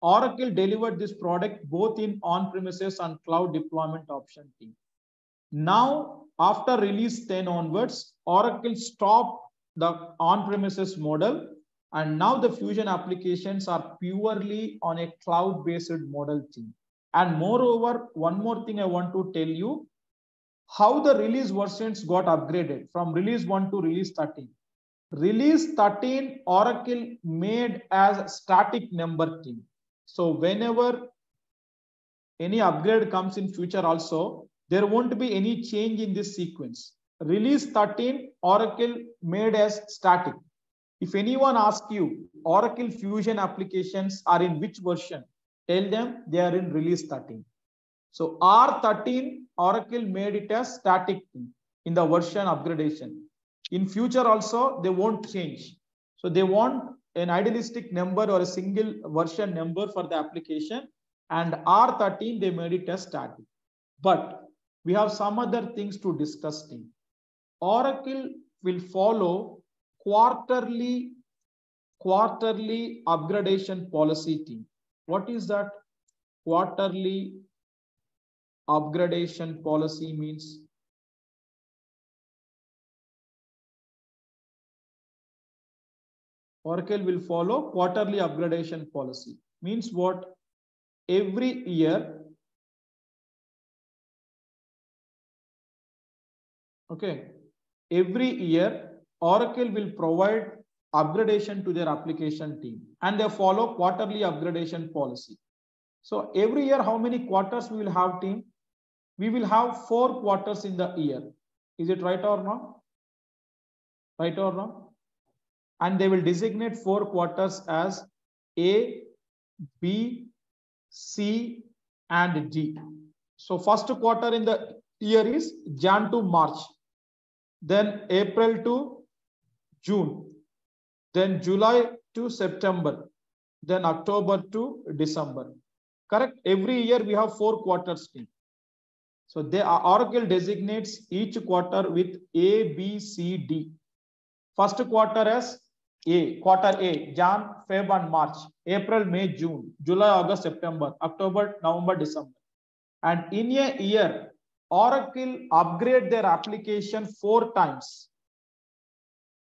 Oracle delivered this product both in on-premises and cloud deployment option team. Now, after release 10 onwards, Oracle stopped the on-premises model, and now the Fusion applications are purely on a cloud-based model team. And moreover, one more thing I want to tell you, how the release versions got upgraded from release 1 to release 13. Release 13, Oracle made as static number team. So whenever any upgrade comes in future also, there won't be any change in this sequence. Release 13, Oracle made as static. If anyone asks you, Oracle Fusion applications are in which version? Tell them they are in release 13. So R13, Oracle made it as static in the version upgradation. In future also, they won't change. So they want an idealistic number or a single version number for the application, and R13, they made it as static. But we have some other things to discuss team. Oracle will follow quarterly upgradation policy team. What is that? Quarterly upgradation policy means Oracle will follow quarterly upgradation policy. Means what? Every year, okay, every year Oracle will provide upgradation to their application team, and they follow quarterly upgradation policy. So every year, how many quarters we will have team? We will have 4 quarters in the year. Is it right or not? Right or not? And they will designate 4 quarters as A, B, C, and D. So first quarter in the year is Jan to March, then April to June, then July to September, then October to December. Correct? Every year we have 4 quarters team. So Oracle designates each quarter with A, B, C, D. First quarter as A, quarter A, Jan, Feb and March, April, May, June, July, August, September, October, November, December. And in a year, Oracle upgrade their application 4 times.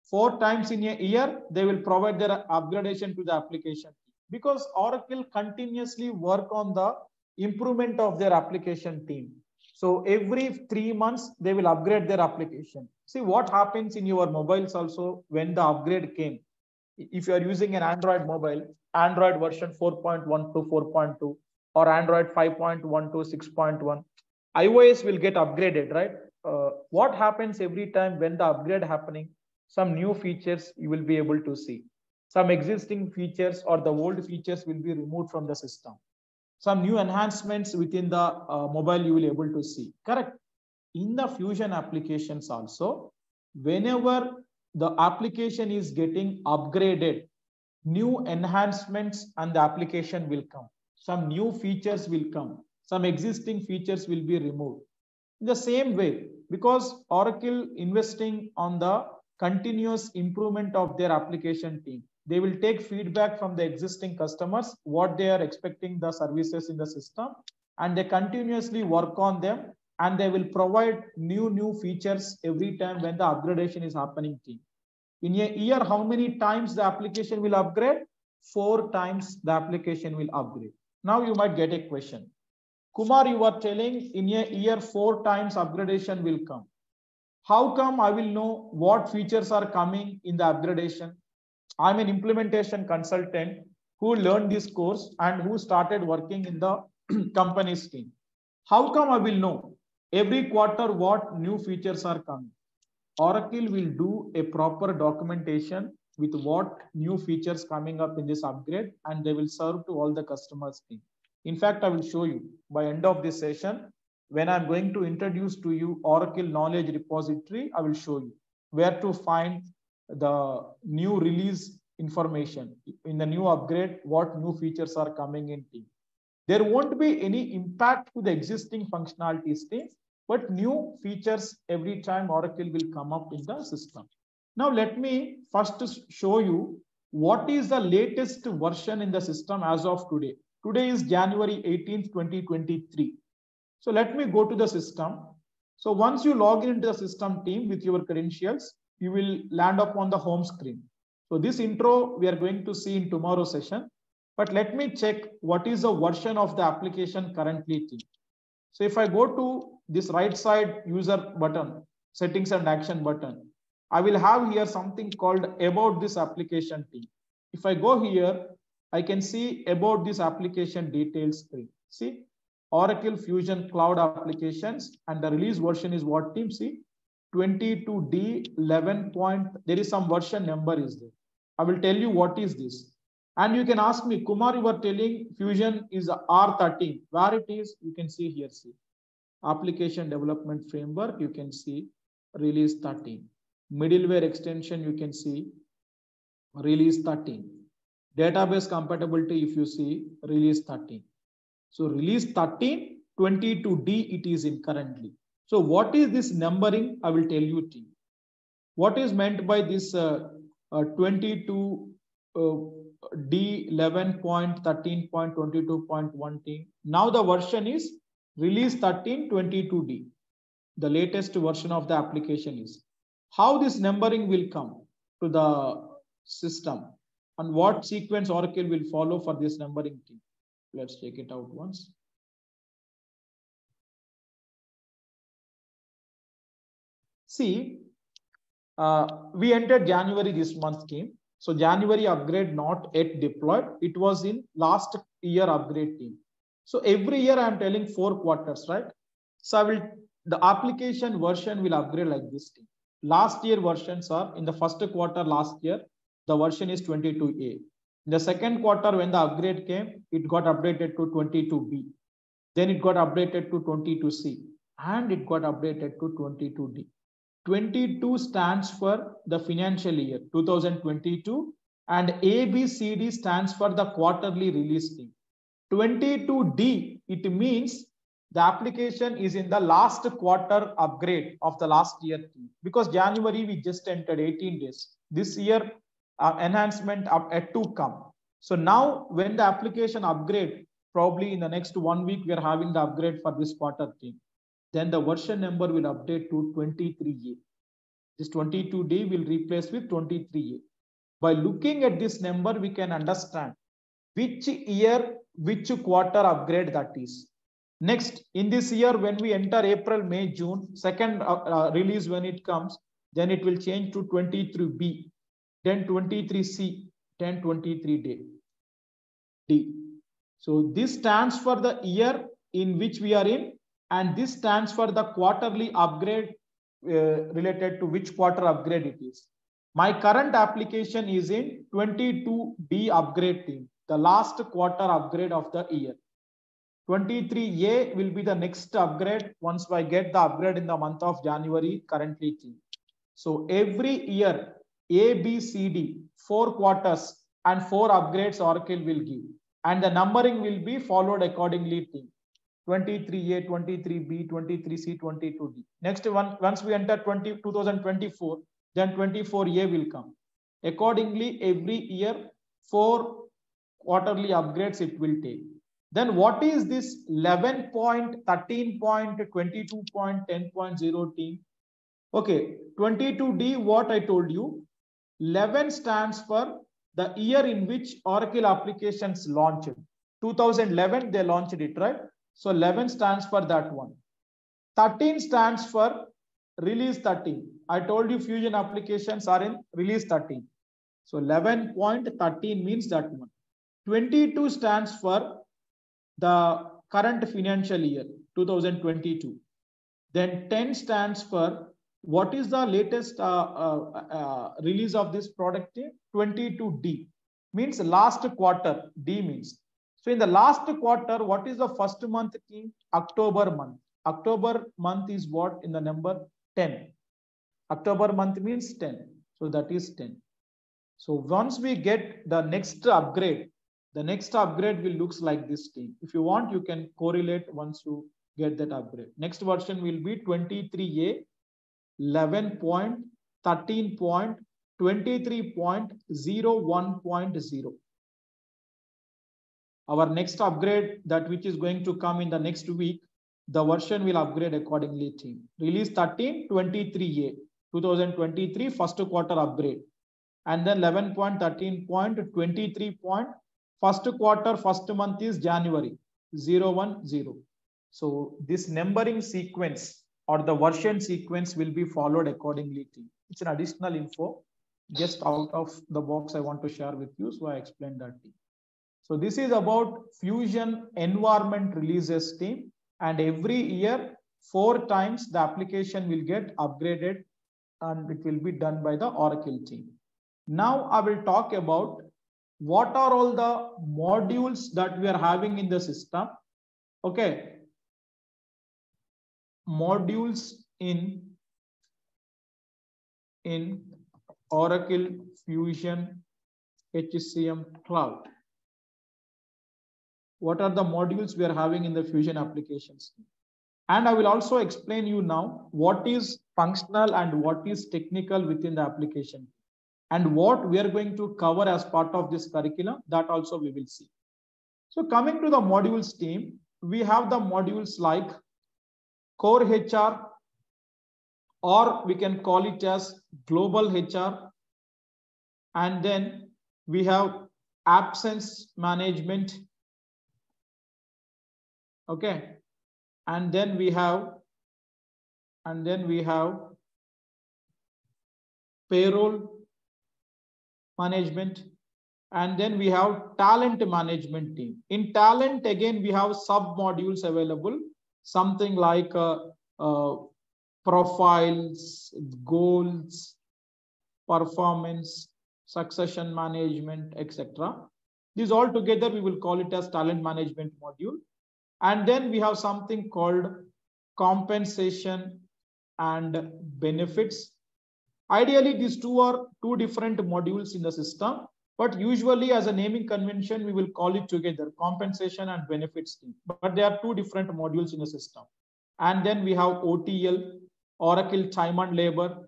4 times in a year, they will provide their upgradation to the application team, because Oracle continuously work on the improvement of their application team. So every 3 months, they will upgrade their application. See what happens in your mobiles also when the upgrade came. If you are using an Android mobile, Android version 4.1 to 4.2 or Android 5.1 to 6.1, iOS will get upgraded, right? What happens every time when the upgrade happening? Some new features you will be able to see. Some existing features or the old features will be removed from the system. Some new enhancements within the mobile you will be able to see, correct? In the Fusion applications also, whenever the application is getting upgraded, new enhancements and the application will come. Some new features will come. Some existing features will be removed. In the same way, because Oracle investing on the continuous improvement of their application team, they will take feedback from the existing customers, what they are expecting the services in the system, and they continuously work on them, and they will provide new features every time when the upgradation is happening team. In a year, how many times the application will upgrade? 4 times the application will upgrade. Now you might get a question. Kumar, you are telling in a year 4 times upgradation will come. How come I will know what features are coming in the upgradation? I'm an implementation consultant who learned this course and who started working in the company's team. How come I will know every quarter what new features are coming? Oracle will do a proper documentation with what new features coming up in this upgrade, and they will serve to all the customers' team. In fact, I will show you by end of this session, when I'm going to introduce to you Oracle Knowledge Repository, I will show you where to find the new release information in the new upgrade, what new features are coming in team. There won't be any impact to the existing functionalities team, but new features every time Oracle will come up in the system. Now let me first show you what is the latest version in the system as of today. Today is January 18th, 2023. So let me go to the system. So once you log into the system team with your credentials, you will land up on the home screen. So this intro we are going to see in tomorrow's session. But let me check what is the version of the application currently team. So if I go to this right side user button, settings and action button, I will have here something called about this application team. If I go here, I can see about this application details screen. See, Oracle Fusion Cloud applications, and the release version is what team? See, 22D11 point. There is some version number is there. I will tell you what is this. And you can ask me, Kumar, you were telling Fusion is R13. Where it is, you can see here. See, application development framework, you can see release 13. Middleware extension, you can see release 13. Database compatibility, if you see release 13. So release 13, 22D it is in currently. So what is this numbering? I will tell you team. What is meant by this 22D11.13.22.1 team? Now the version is release 13, 22D. The latest version of the application is. How this numbering will come to the system and what sequence Oracle will follow for this numbering team. Let's check it out once. See, we entered January this month team. So January upgrade not yet deployed. It was in last year upgrade team. So every year I'm telling 4 quarters, right? So the application version will upgrade like this team. Last year versions are in the first quarter last year, the version is 22A. In the second quarter, when the upgrade came, it got updated to 22B. Then it got updated to 22C. And it got updated to 22D. 22 stands for the financial year 2022, and ABCD stands for the quarterly release team. 22D, it means the application is in the last quarter upgrade of the last year team, because January we just entered 18 days. This year enhancement up at to come. So now when the application upgrade, probably in the next 1 week, we are having the upgrade for this quarter team. Then the version number will update to 23A. This 22D will replace with 23A. By looking at this number, we can understand which year, which quarter upgrade that is. Next, in this year, when we enter April, May, June, second release when it comes, then it will change to 23B, then 23C, then 23D. So this stands for the year in which we are in, and this stands for the quarterly upgrade related to which quarter upgrade it is. My current application is in 22D upgrade team, the last quarter upgrade of the year. 23A will be the next upgrade once I get the upgrade in the month of January currently team. So every year, A, B, C, D, 4 quarters and 4 upgrades Oracle will give. And the numbering will be followed accordingly team. 23A, 23B, 23C, 22D. Next one, once we enter 2024, then 24A will come. Accordingly, every year, 4 quarterly upgrades it will take. Then what is this 11.13.22.10.0 team? Okay, 22D, what I told you, 11 stands for the year in which Oracle applications launched. 2011, they launched it, right? So 11 stands for that one. 13 stands for release 13. I told you Fusion applications are in release 13. So 11.13 means that one. 22 stands for the current financial year, 2022. Then 10 stands for what is the latest release of this product? 22D means last quarter. D means. So in the last quarter, what is the first month team? October month. October month is what in the number 10. October month means 10. So that is 10. So once we get the next upgrade, the next upgrade will looks like this team. If you want, you can correlate once you get that upgrade. Next version will be 23A, 11.13.23.01.0. Our next upgrade, that which is going to come in the next week, the version will upgrade accordingly team. Release 13, 23A, 2023 first quarter upgrade. And then 11.13.23. First quarter, first month is January, 010. So this numbering sequence or the version sequence will be followed accordingly. It's an additional info just out of the box I want to share with you. So I explained that. So this is about Fusion environment releases team. And every year, 4 times the application will get upgraded and it will be done by the Oracle team. Now I will talk about what are all the modules that we are having in the system. Okay. Modules in Oracle Fusion HCM Cloud. What are the modules we are having in the Fusion applications? And I will also explain you now what is functional and what is technical within the application. And what we are going to cover as part of this curriculum, that also we will see. So coming to the modules team, we have the modules like core HR, or we can call it as global HR. And then we have absence management. Okay. And then we have payroll management, and then we have talent management team. In talent, again, we have sub modules available, something like profiles, goals, performance, succession management, etc. These all together, we will call it as talent management module. And then we have something called compensation and benefits. Ideally, these two are 2 different modules in the system, but usually as a naming convention, we will call it together, compensation and benefits team. But there are 2 different modules in the system. And then we have OTL, Oracle Time and Labor.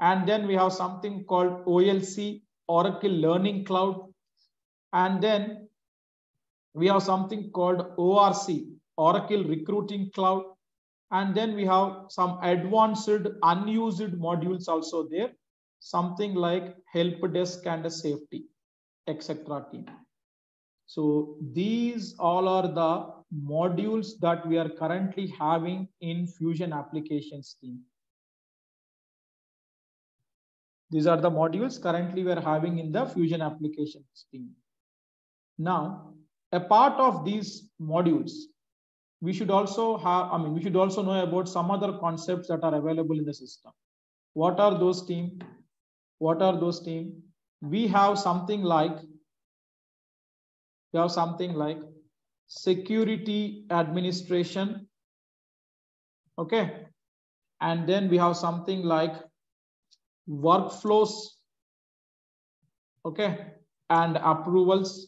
And then we have something called OLC, Oracle Learning Cloud. And then we have something called ORC, Oracle Recruiting Cloud. And then we have some advanced unused modules also there, something like help desk and safety, etc. team. So these all are the modules that we are currently having in Fusion applications team. These are the modules currently we are having in the Fusion applications team. Now, a part of these modules, we should also have, we should also know about some other concepts that are available in the system. What are those team? What are those team? We have something like security administration. Okay. And then we have something like workflows. Okay. And approvals.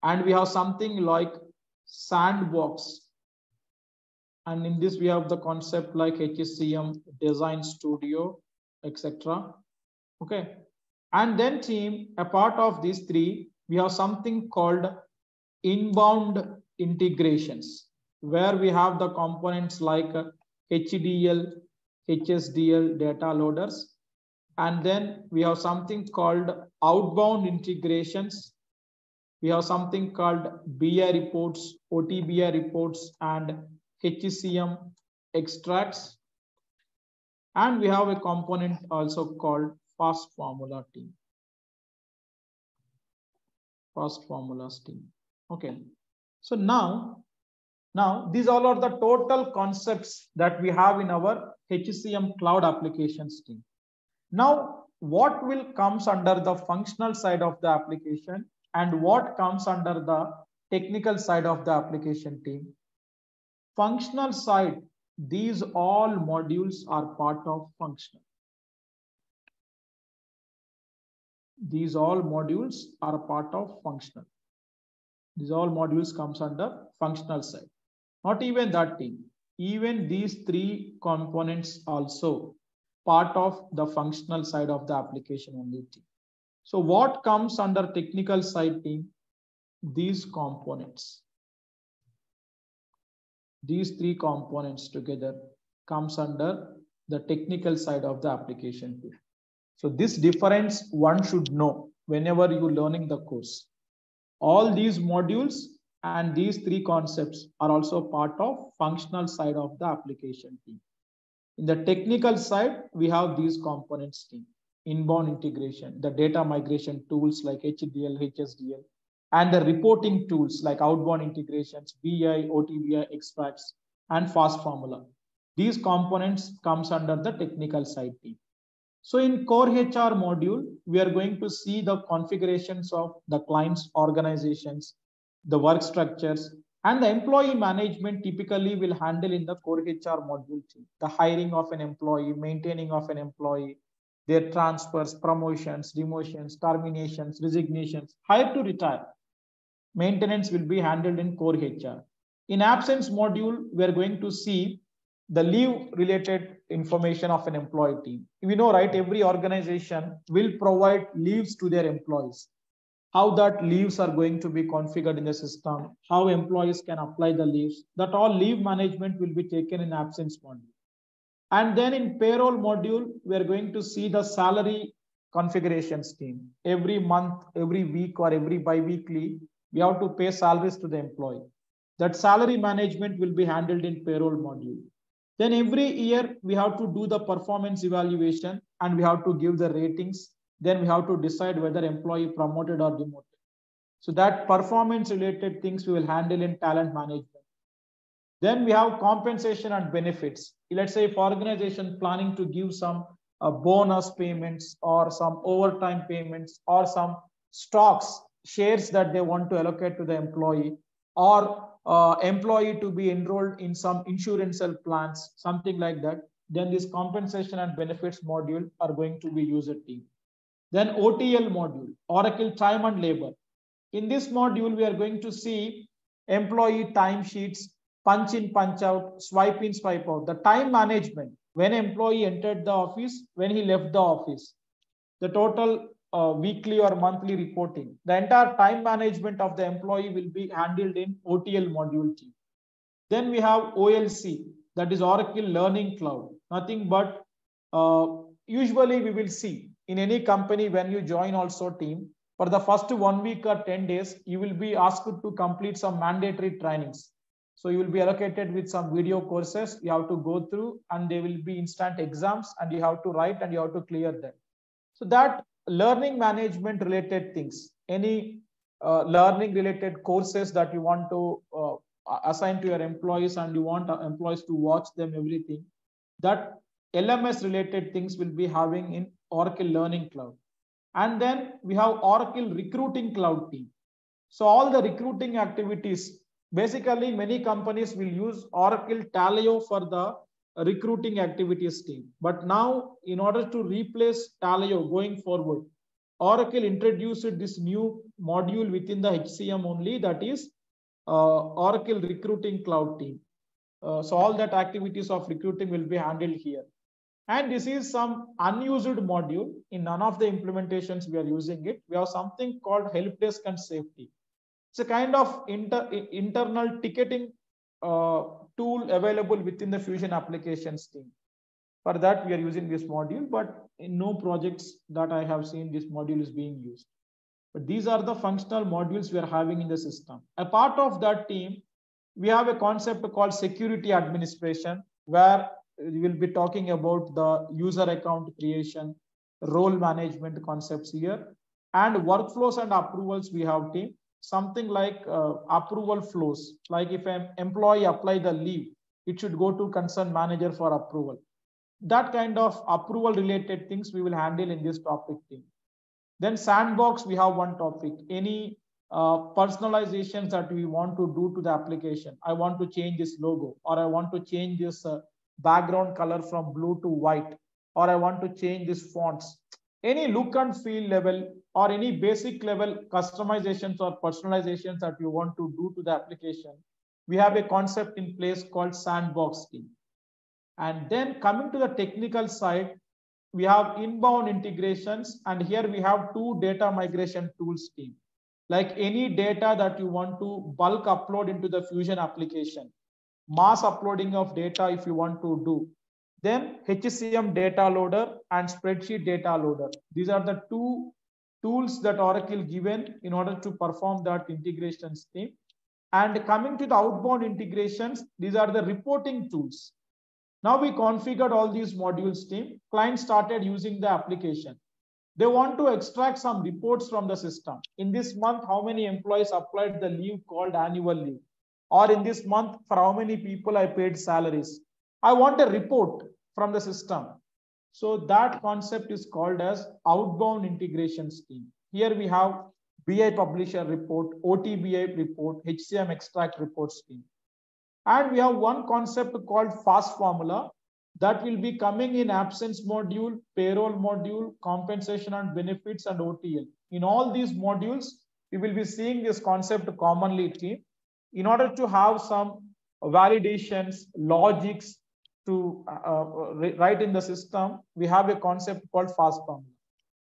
And we have something like sandbox. And in this, we have the concept like HCM Design Studio, etc. Okay. And then team, a part of these three, we have something called inbound integrations, where we have the components like HDL, HSDL data loaders. And then we have something called outbound integrations. We have something called BI reports, OTBI reports, and HCM extracts. And we have a component also called fast formula team. Fast formulas team. Okay. So now these all are the total concepts that we have in our HCM Cloud applications team. Now, what will comes under the functional side of the application and what comes under the technical side of the application team? Functional side, these all modules are part of functional. These all modules are part of functional. These all modules comes under functional side. Not even that team. Even these three components also part of the functional side of the application only team. So what comes under technical side team? These components. These three components together comes under the technical side of the application team. So this difference one should know whenever you're learning the course. All these modules and these three concepts are also part of functional side of the application team. In the technical side, we have these components team. Inbound integration, the data migration tools like HDL, HSDL, and the reporting tools like outbound integrations, BI, OTBI, extracts, and fast formula. These components comes under the technical side team. So in core HR module, we are going to see the configurations of the client's organizations, the work structures, and the employee management typically will handle in the core HR module team. The hiring of an employee, maintaining of an employee, their transfers, promotions, demotions, terminations, resignations, hire to retire. Maintenance will be handled in core HR. In absence module, we are going to see the leave related information of an employee team. We know, right, every organization will provide leaves to their employees. How that leaves are going to be configured in the system, how employees can apply the leaves, that all leave management will be taken in absence module. And then in payroll module, we are going to see the salary configurations team. Every month, every week, or every bi-weekly, we have to pay salaries to the employee. That salary management will be handled in payroll module. Then every year we have to do the performance evaluation and we have to give the ratings. Then we have to decide whether employee promoted or demoted. So that performance related things we will handle in talent management. Then we have compensation and benefits. Let's say if organization planning to give some bonus payments or some overtime payments or some stocks, shares that they want to allocate to the employee, or employee to be enrolled in some insurance plans, something like that, then this compensation and benefits module are going to be user team. Then OTL module, Oracle Time and Labor. In this module, we are going to see employee timesheets, punch in, punch out, swipe in, swipe out, the time management, when employee entered the office, when he left the office, the total weekly or monthly reporting. The entire time management of the employee will be handled in OTL module team. Then we have OLC, that is Oracle Learning Cloud. Nothing but usually we will see in any company when you join also team, for the first 1 week or 10 days, you will be asked to complete some mandatory trainings. So you will be allocated with some video courses you have to go through, and they will be instant exams and you have to write and you have to clear them. So that learning management related things, any learning related courses that you want to assign to your employees and you want employees to watch them, everything, that LMS related things will be having in Oracle Learning Cloud. And then we have Oracle Recruiting Cloud team. So all the recruiting activities, basically many companies will use Oracle Taleo for the recruiting activities team. But now in order to replace Taleo going forward, Oracle introduced this new module within the HCM only, that is Oracle Recruiting Cloud team. So all that activities of recruiting will be handled here. And this is some unused module. In none of the implementations we are using it. We have something called help desk and safety. It's a kind of internal ticketing tool available within the Fusion applications team. For that, we are using this module, but in no projects that I have seen this module is being used. But these are the functional modules we are having in the system. A part of that team, we have a concept called security administration, where we will be talking about the user account creation, role management concepts here, and workflows and approvals. We have team, something like approval flows, like if an employee apply the leave, it should go to concerned manager for approval. That kind of approval related things we will handle in this topic team. Then sandbox, we have one topic, any personalizations that we want to do to the application. I want to change this logo, or I want to change this background color from blue to white, or I want to change this fonts. Any look and feel level or any basic level customizations or personalizations that you want to do to the application, we have a concept in place called sandbox team. And then coming to the technical side, we have inbound integrations, and here we have two data migration tools team. Like any data that you want to bulk upload into the Fusion application, mass uploading of data if you want to do, then HCM data loader and spreadsheet data loader. These are the two tools that Oracle given in order to perform that integration scheme. And coming to the outbound integrations, these are the reporting tools. Now we configured all these modules team. Client started using the application. They want to extract some reports from the system. In this month, how many employees applied the leave called annual leave? Or in this month, for how many people I paid salaries? I want a report from the system. So that concept is called as outbound integration scheme. Here we have BI publisher report, OTBI report, HCM extract report scheme. And we have one concept called fast formula that will be coming in absence module, payroll module, compensation and benefits, and OTL. In all these modules, we will be seeing this concept commonly team. In order to have some validations, logics to write in the system, we have a concept called fast formula.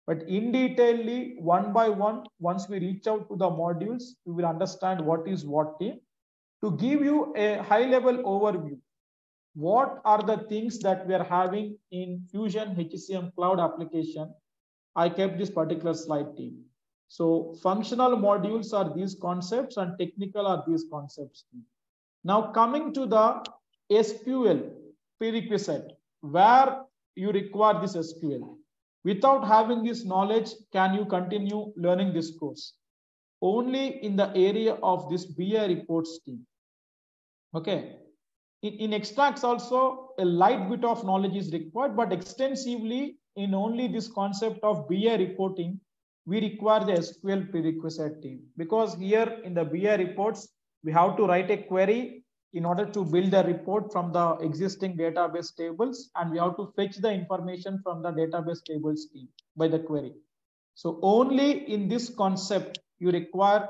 But in detail, one by one, once we reach out to the modules, we will understand what is what team. To give you a high level overview, what are the things that we are having in Fusion HCM Cloud application, I kept this particular slide team. So functional modules are these concepts and technical are these concepts. Now coming to the SQL prerequisite, where you require this SQL. Without having this knowledge, can you continue learning this course? Only in the area of this BI reports team. Okay. In extracts also, a light bit of knowledge is required, but extensively in only this concept of BI reporting, we require the SQL prerequisite team. Because here in the BI reports, we have to write a query in order to build a report from the existing database tables, and we have to fetch the information from the database tables team by the query. So only in this concept, you require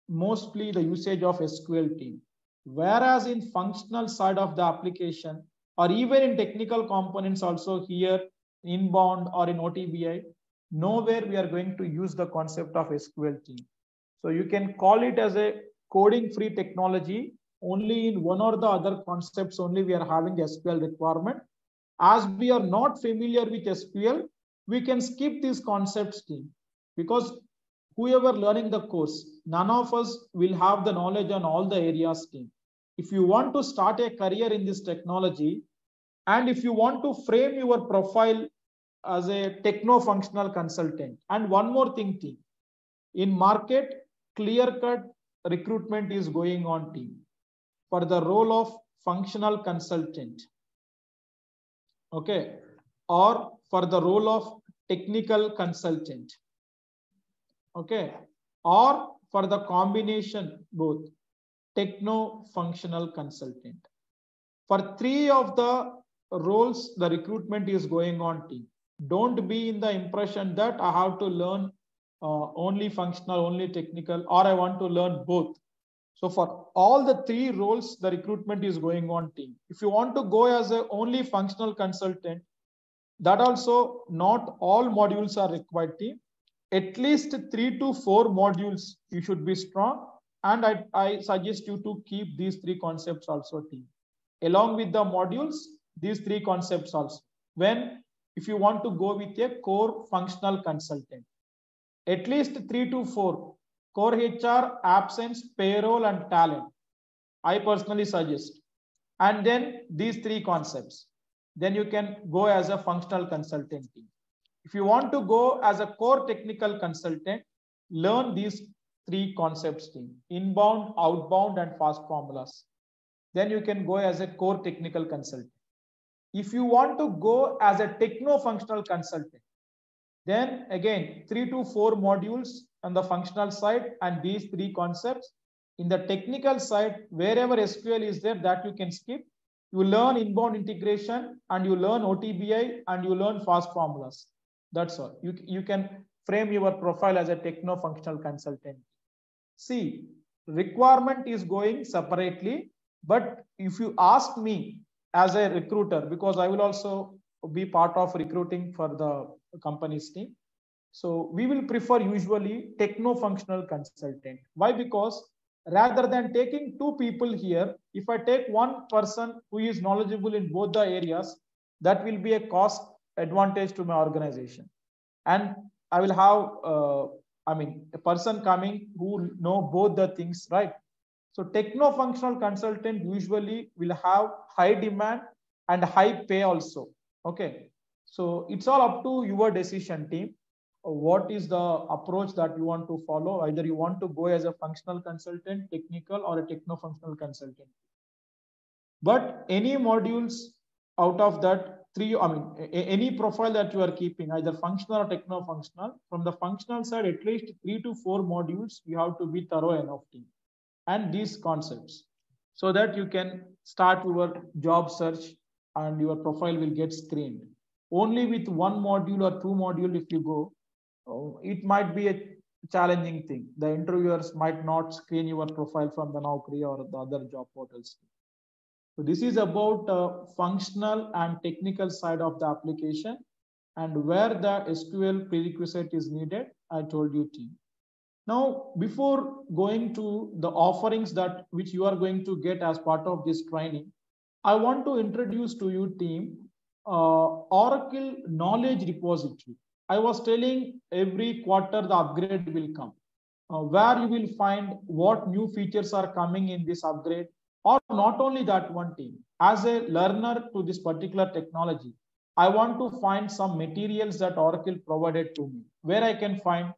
mostly the usage of SQL team. Whereas in functional side of the application, or even in technical components also here, inbound or in OTBI, nowhere we are going to use the concept of SQL team. So you can call it as a coding free technology, only in one or the other concepts only we are having SQL requirement. As we are not familiar with SQL, we can skip these concepts team, because whoever learning the course, none of us will have the knowledge on all the areas team. If you want to start a career in this technology, and if you want to frame your profile as a techno-functional consultant, and one more thing team, in market, clear-cut recruitment is going on team for the role of functional consultant, okay, or for the role of technical consultant, okay, or for the combination both techno-functional consultant. For three of the roles, the recruitment is going on team. Don't be in the impression that I have to learn only functional, only technical, or I want to learn both. So for all the three roles, the recruitment is going on team. If you want to go as a only functional consultant, that also not all modules are required team. At least 3 to 4 modules you should be strong. And I suggest you to keep these three concepts also team. Along with the modules, these three concepts also. If you want to go with a core functional consultant, at least 3 to 4 core HR, absence, payroll, and talent, I personally suggest. And then these three concepts, then you can go as a functional consultant team. If you want to go as a core technical consultant, learn these three concepts team: inbound, outbound, and fast formulas. Then you can go as a core technical consultant. If you want to go as a techno-functional consultant, then again 3 to 4 modules on the functional side and these three concepts. In the technical side, wherever SQL is there, that you can skip. You learn inbound integration, and you learn OTBI, and you learn fast formulas. That's all. You can frame your profile as a techno-functional consultant. See, requirement is going separately, but if you ask me as a recruiter, because I will also be part of recruiting for the company's team, so we will prefer usually techno-functional consultant. Why? Because rather than taking 2 people here, if I take one person who is knowledgeable in both the areas, that will be a cost advantage to my organization. And I will have, a person coming who know both the things, right? So techno-functional consultant usually will have high demand and high pay also. Okay. So it's all up to your decision team. What is the approach that you want to follow? Either you want to go as a functional consultant, technical, or a techno-functional consultant. But any modules out of that three, any profile that you are keeping, either functional or techno-functional, from the functional side, at least 3 to 4 modules, you have to be thorough enough team. And these concepts, so that you can start your job search and your profile will get screened. Only with one module or 2 modules, if you go, it might be a challenging thing. The interviewers might not screen your profile from the Naukri or the other job portals. So this is about functional and technical side of the application, and where the SQL prerequisite is needed, I told you team. Now, before going to the offerings that which you are going to get as part of this training, I want to introduce to you team Oracle Knowledge Repository. I was telling every quarter the upgrade will come, where you will find what new features are coming in this upgrade, or not only that one team. As a learner to this particular technology, I want to find some materials that Oracle provided to me, where I can find.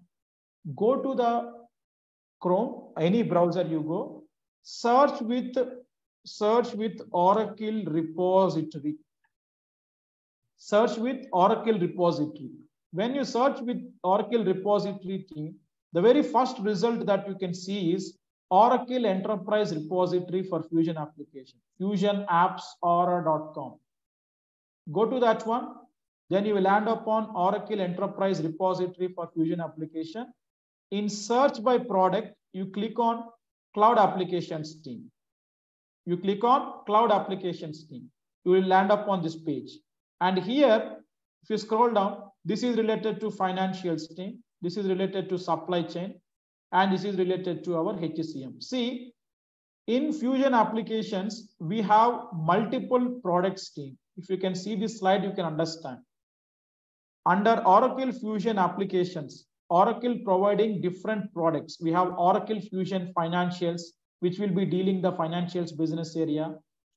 Go to the Chrome, any browser you go, search with Oracle repository. Search with Oracle repository. When you search with Oracle repository team, the very first result that you can see is Oracle Enterprise Repository for Fusion application, fusionapps.com. Go to that one. Then you will land upon Oracle Enterprise Repository for Fusion application. In search by product, you click on Cloud Applications team. You click on Cloud Applications team. You will land upon this page. And here, if you scroll down, this is related to financials team. This is related to supply chain. And this is related to our HCM. See, In Fusion applications, we have multiple products team. If you can see this slide, you can understand. Under Oracle Fusion applications, Oracle providing different products. We have Oracle Fusion Financials, which will be dealing the financials business area.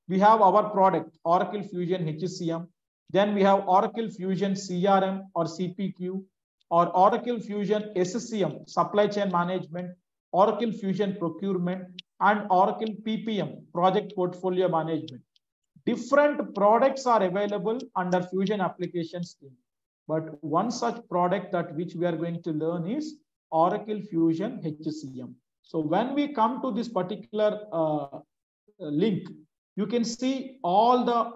We have our product, Oracle Fusion HCM. Then we have Oracle Fusion CRM or CPQ, or Oracle Fusion SCM, Supply Chain Management, Oracle Fusion Procurement, and Oracle PPM, Project Portfolio Management. Different products are available under Fusion applications team. But one such product that which we are going to learn is Oracle Fusion HCM. So when we come to this particular link, you can see all the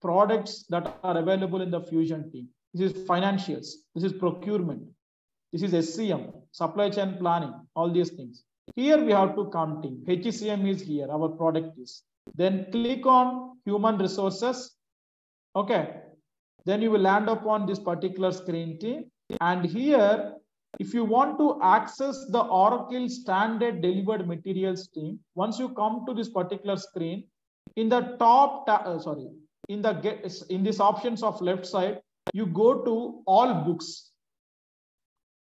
products that are available in the Fusion team. This is financials, this is procurement, this is SCM, supply chain planning, all these things. Here we have to come team. HCM is here, our product is. Then click on human resources. Okay. Then you will land upon this particular screen team. And here, if you want to access the Oracle standard delivered materials team, once you come to this particular screen, in the top, in this options of left side, you go to all books.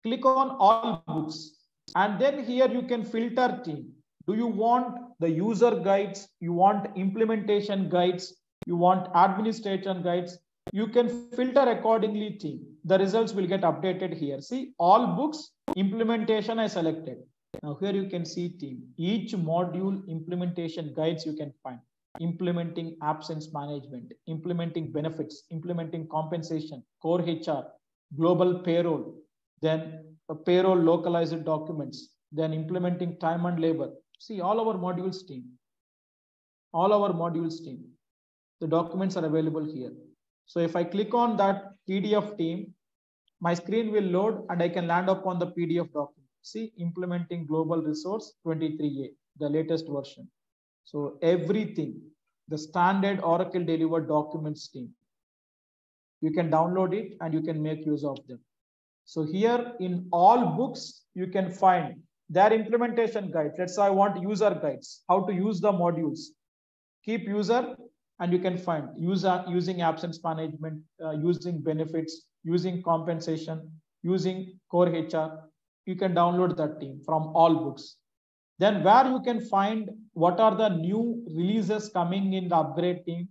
Click on all books. And then here you can filter team. Do you want the user guides? You want implementation guides? You want administration guides? You can filter accordingly team. The results will get updated here. See, all books, implementation I selected. Now here you can see team. Each module implementation guides you can find. Implementing absence management, implementing benefits, implementing compensation, core HR, global payroll, then payroll localized documents, then implementing time and labor. See, all our modules team. All our modules team. The documents are available here. So if I click on that PDF team, my screen will load and I can land upon the PDF document. See, implementing global resource 23A, the latest version. So everything, the standard Oracle delivered documents team, you can download it and you can make use of them. So here in all books, you can find their implementation guides. Let's say I want user guides, how to use the modules. Keep user and you can find user using absence management, using benefits, using compensation, using core HR. You can download that team from all books. Then where you can find what are the new releases coming in the upgrade team.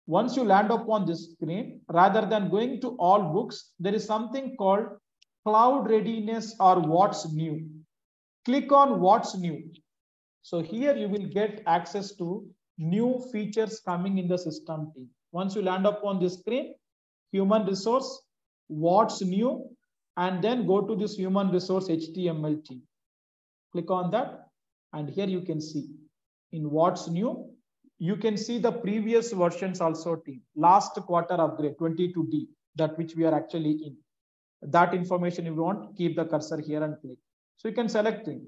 Once you land upon this screen, rather than going to all books, there is something called cloud readiness or what's new. Click on what's new. So here you will get access to new features coming in the system team. Once you land upon this screen, human resource, what's new, and then go to this human resource HTML team. Click on that. And here you can see in what's new, you can see the previous versions also team. Last quarter upgrade 22D, that which we are actually in. That information if you want, keep the cursor here and click. So you can select it.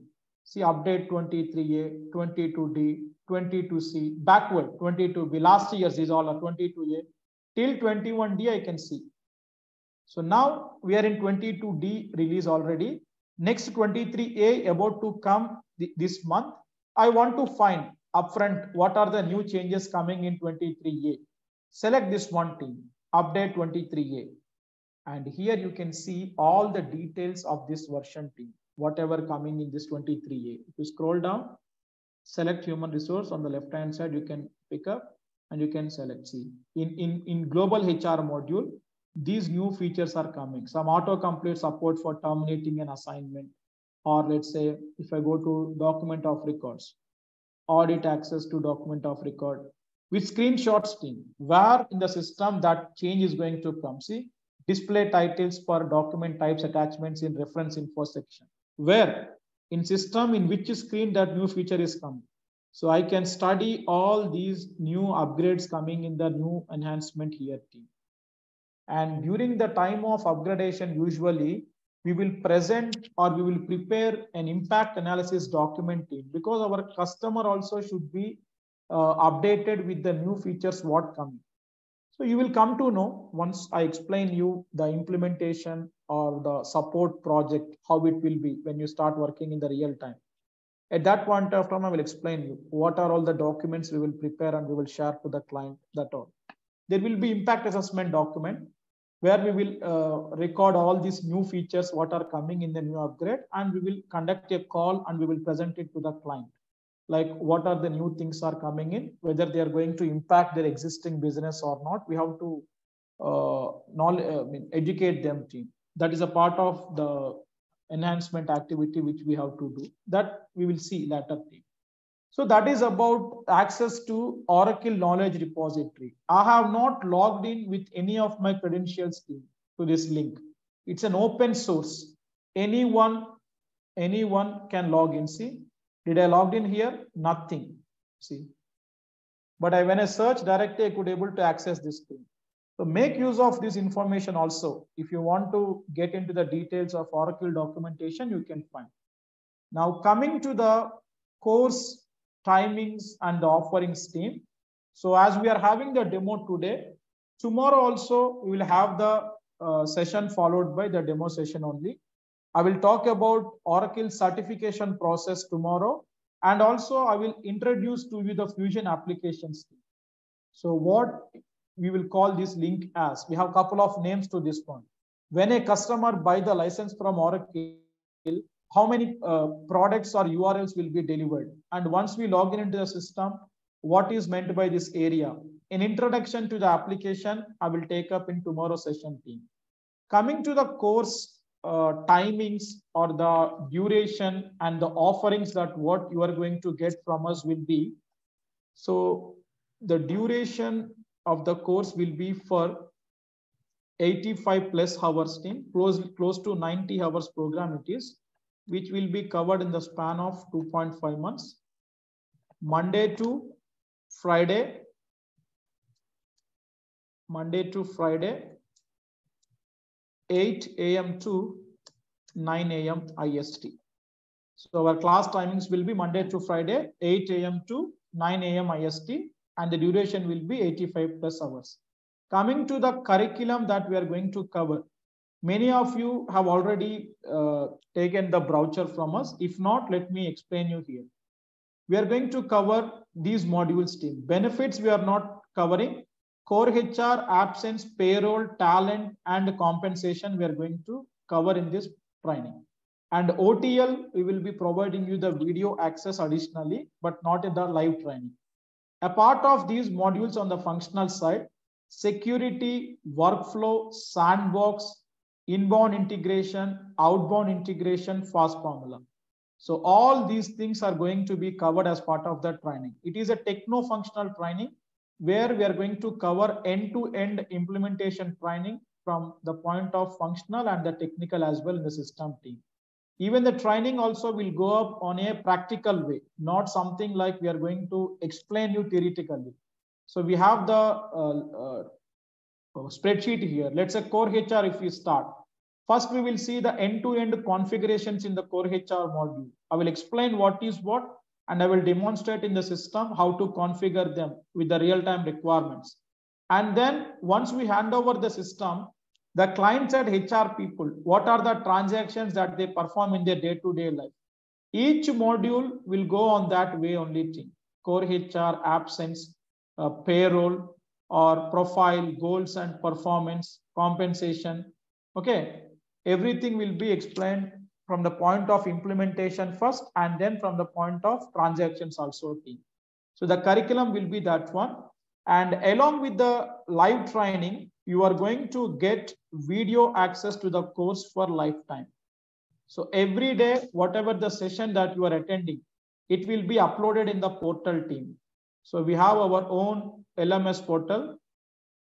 See update 23A, 22D, 22C, backward 22B. Last year's is all 22A. Till 21D I can see. So now we are in 22D release already. Next 23A about to come this month. I want to find upfront what are the new changes coming in 23A. Select this one team, update 23A. And here you can see all the details of this version team, whatever coming in this 23A. If you scroll down, select human resource on the left hand side, you can pick up and you can select. See, in global HR module, these new features are coming. Some autocomplete support for terminating an assignment. Or let's say, if I go to document of records, audit access to document of record with screenshots team, where in the system that change is going to come. See, display titles for document types attachments in reference info section. Where in system, in which screen that new feature is coming. So I can study all these new upgrades coming in the new enhancement here team. And during the time of upgradation, usually we will present or we will prepare an impact analysis document team, because our customer also should be updated with the new features what coming. So you will come to know once I explain you the implementation or the support project, how it will be when you start working in the real time. At that point of time, I will explain you what are all the documents we will prepare and we will share to the client. That all. There will be impact assessment document where we will record all these new features, what are coming in the new upgrade, and we will conduct a call and we will present it to the client. Like what are the new things are coming in, whether they are going to impact their existing business or not. We have to educate them team. That is a part of the enhancement activity which we have to do. That we will see later team. So that is about access to Oracle Knowledge Repository. I have not logged in with any of my credentials team to this link. It's an open source. Anyone can log in. See, did I log in here? Nothing. See, but when I search directly, I could able to access this thing. So make use of this information also. If you want to get into the details of Oracle documentation, you can find. Now coming to the course timings and the offerings team. So as we are having the demo today, tomorrow also we will have the session followed by the demo session only. I will talk about Oracle certification process tomorrow, and also I will introduce to you the Fusion applications team. So what we will call this link as, we have a couple of names to this one. When a customer buy the license from Oracle, how many products or URLs will be delivered? And once we log in into the system, what is meant by this area? An introduction to the application, I will take up in tomorrow's session team. Coming to the course timings or the duration and the offerings that what you are going to get from us will be. So the duration of the course will be for 85 plus hours team, close to 90 hours program it is, which will be covered in the span of 2.5 months, Monday to Friday, 8 a.m. to 9 a.m. IST. So our class timings will be Monday to Friday, 8 a.m. to 9 a.m. IST, and the duration will be 85 plus hours. Coming to the curriculum that we are going to cover, many of you have already taken the brochure from us. If not, let me explain you here. We are going to cover these modules team. Benefits we are not covering. Core HR, absence, payroll, talent, and compensation we are going to cover in this training. And OTL, we will be providing you the video access additionally, but not in the live training. A part of these modules on the functional side, security, workflow, sandbox, inbound integration, outbound integration, fast formula. So all these things are going to be covered as part of the training. It is a techno-functional training where we are going to cover end-to-end implementation training from the point of functional and the technical as well in the system team. Even the training also will go up on a practical way, not something like we are going to explain you theoretically. So we have the spreadsheet here. Let's say core HR if we start. First, we will see the end-to-end configurations in the core HR module. I will explain what is what, and I will demonstrate in the system how to configure them with the real-time requirements. And then once we hand over the system, the client side HR people, what are the transactions that they perform in their day-to-day life? Each module will go on that way only thing. Core HR, absence, payroll, or profile, goals and performance, compensation. Okay, everything will be explained from the point of implementation first, and then from the point of transactions also team. So the curriculum will be that one. And along with the live training, you are going to get video access to the course for lifetime. So every day, whatever the session that you are attending, it will be uploaded in the portal team. So we have our own LMS portal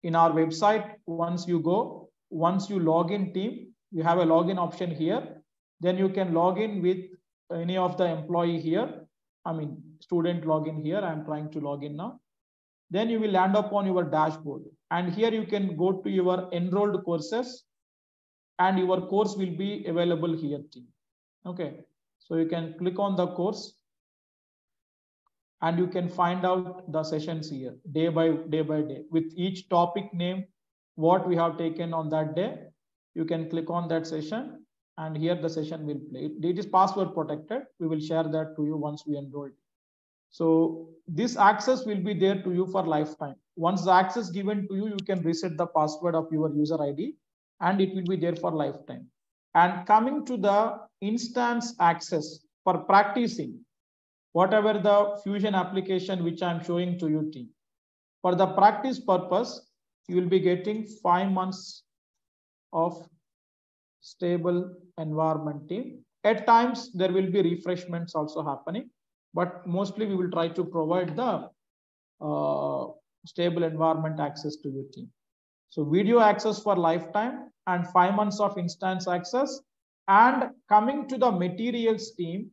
in our website. Once you log in team, you have a login option here. Then you can log in with any of the employee here. I mean, student login here. I'm trying to log in now. Then you will land upon your dashboard. And here you can go to your enrolled courses and your course will be available here too. Okay, so you can click on the course and you can find out the sessions here day by day with each topic name, what we have taken on that day. You can click on that session And here the session will play. It is password protected. We will share that to you once we enroll. So this access will be there to you for lifetime. Once the access given to you, you can reset the password of your user ID and it will be there for lifetime. And coming to the instance access for practicing, whatever the Fusion application which I'm showing to you team. For the practice purpose, you will be getting 5 months of stable environment team. At times, there will be refreshments also happening, but mostly we will try to provide the stable environment access to your team. So video access for lifetime and 5 months of instance access. And coming to the materials team,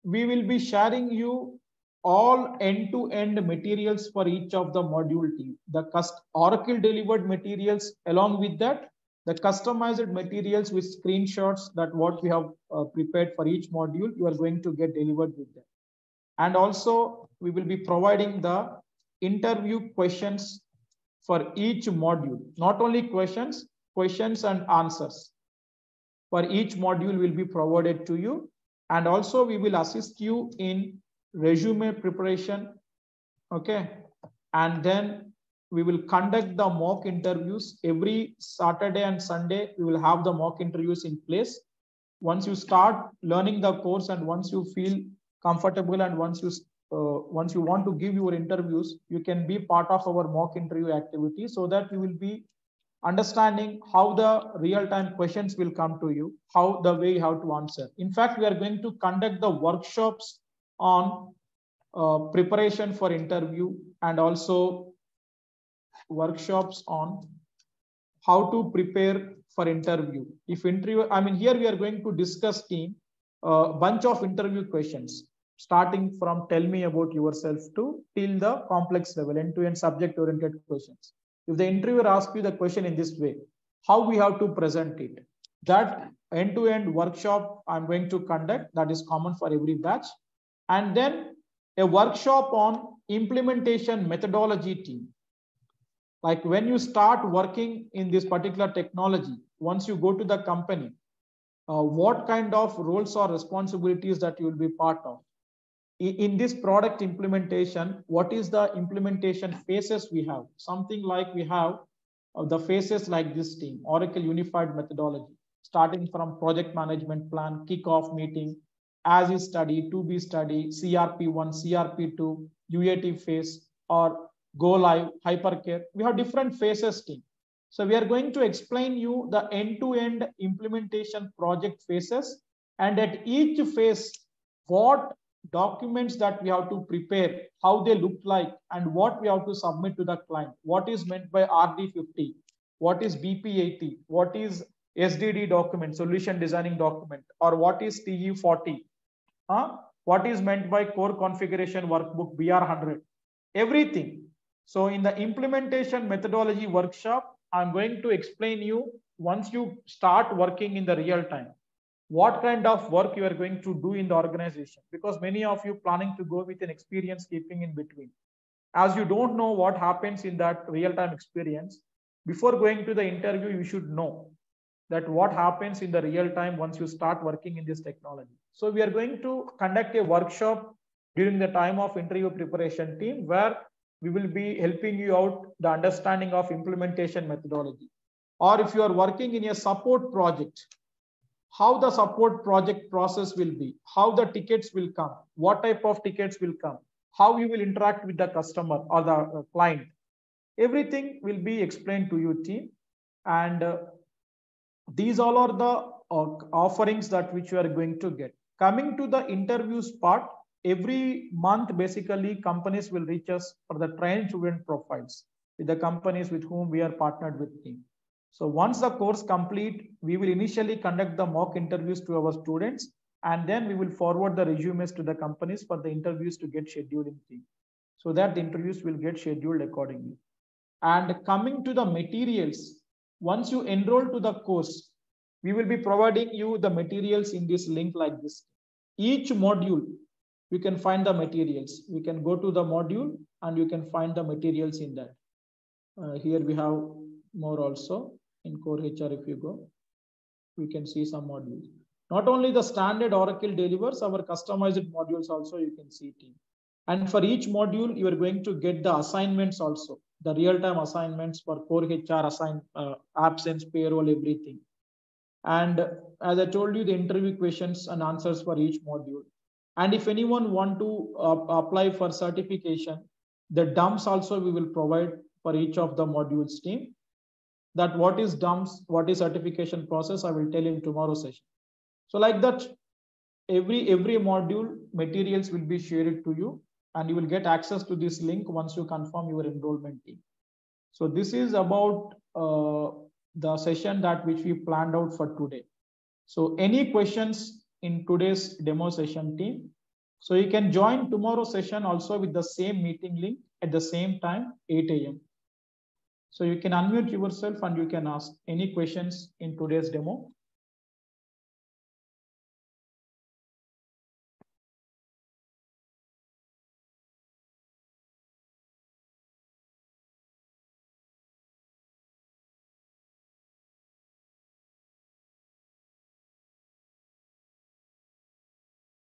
we will be sharing you all end-to-end materials for each of the module team. The Oracle delivered materials, along with that, the customized materials with screenshots that what we have prepared for each module, you are going to get delivered with that. And also we will be providing the interview questions for each module, not only questions and answers for each module will be provided to you. And also we will assist you in resume preparation. Okay. And then we will conduct the mock interviews every Saturday and Sunday. We will have the mock interviews in place. Once you start learning the course and once you feel comfortable and once you want to give your interviews, you can be part of our mock interview activity so that you will be understanding how the real-time questions will come to you, how the way you have to answer. In fact, we are going to conduct the workshops on preparation for interview and also workshops on how to prepare for interview. If interview, I mean, here we are going to discuss team a bunch of interview questions, starting from tell me about yourself to till the complex level, end-to-end subject-oriented questions. If the interviewer asks you the question in this way, how we have to present it, that end-to-end workshop I'm going to conduct, that is common for every batch. And then a workshop on implementation methodology team. Like when you start working in this particular technology, once you go to the company, what kind of roles or responsibilities that you will be part of. In this product implementation, what is the implementation phases we have? Something like we have the phases like this team, Oracle Unified Methodology, starting from project management plan, kickoff meeting, as is study, to be study, CRP1, CRP2, UAT phase, or go live, hypercare. We have different phases team. So we are going to explain you the end-to-end implementation project phases, and at each phase, what documents that we have to prepare, how they look like, and what we have to submit to the client. What is meant by RD50? What is BP80? What is SDD document, solution designing document, or what is TE40? What is meant by core configuration workbook, BR100? Everything. So in the implementation methodology workshop, I'm going to explain you once you start working in the real time, what kind of work you are going to do in the organization, because many of you planning to go with an experience keeping in between. As you don't know what happens in that real-time experience, before going to the interview, you should know that what happens in the real time once you start working in this technology. So we are going to conduct a workshop during the time of interview preparation team, where we will be helping you out the understanding of implementation methodology. Or if you are working in a support project, how the support project process will be, how the tickets will come, what type of tickets will come, how you will interact with the customer or the client. Everything will be explained to you team. And these all are the offerings that which you are going to get. Coming to the interviews part, every month, basically, companies will reach us for the trained student profiles with the companies with whom we are partnered with team. So once the course complete, we will initially conduct the mock interviews to our students, and then we will forward the resumes to the companies for the interviews to get scheduled in team, so that the interviews will get scheduled accordingly. And coming to the materials, once you enroll to the course, we will be providing you the materials in this link like this. Each module, you can find the materials. You can go to the module and you can find the materials in that. Here we have more also in core HR if you go. We can see some modules. Not only the standard Oracle delivers, our customized modules also you can see team. And for each module, you are going to get the assignments also, the real-time assignments for core HR, absence, payroll, everything. And as I told you, the interview questions and answers for each module. And if anyone want to apply for certification, the dumps also we will provide for each of the modules team. That what is dumps, what is certification process, I will tell in tomorrow's session. So like that, every module materials will be shared to you, and you will get access to this link once you confirm your enrollment team. So this is about the session that which we planned out for today. So any questions in today's demo session team? So you can join tomorrow's session also with the same meeting link at the same time, 8 a.m. So you can unmute yourself and you can ask any questions in today's demo.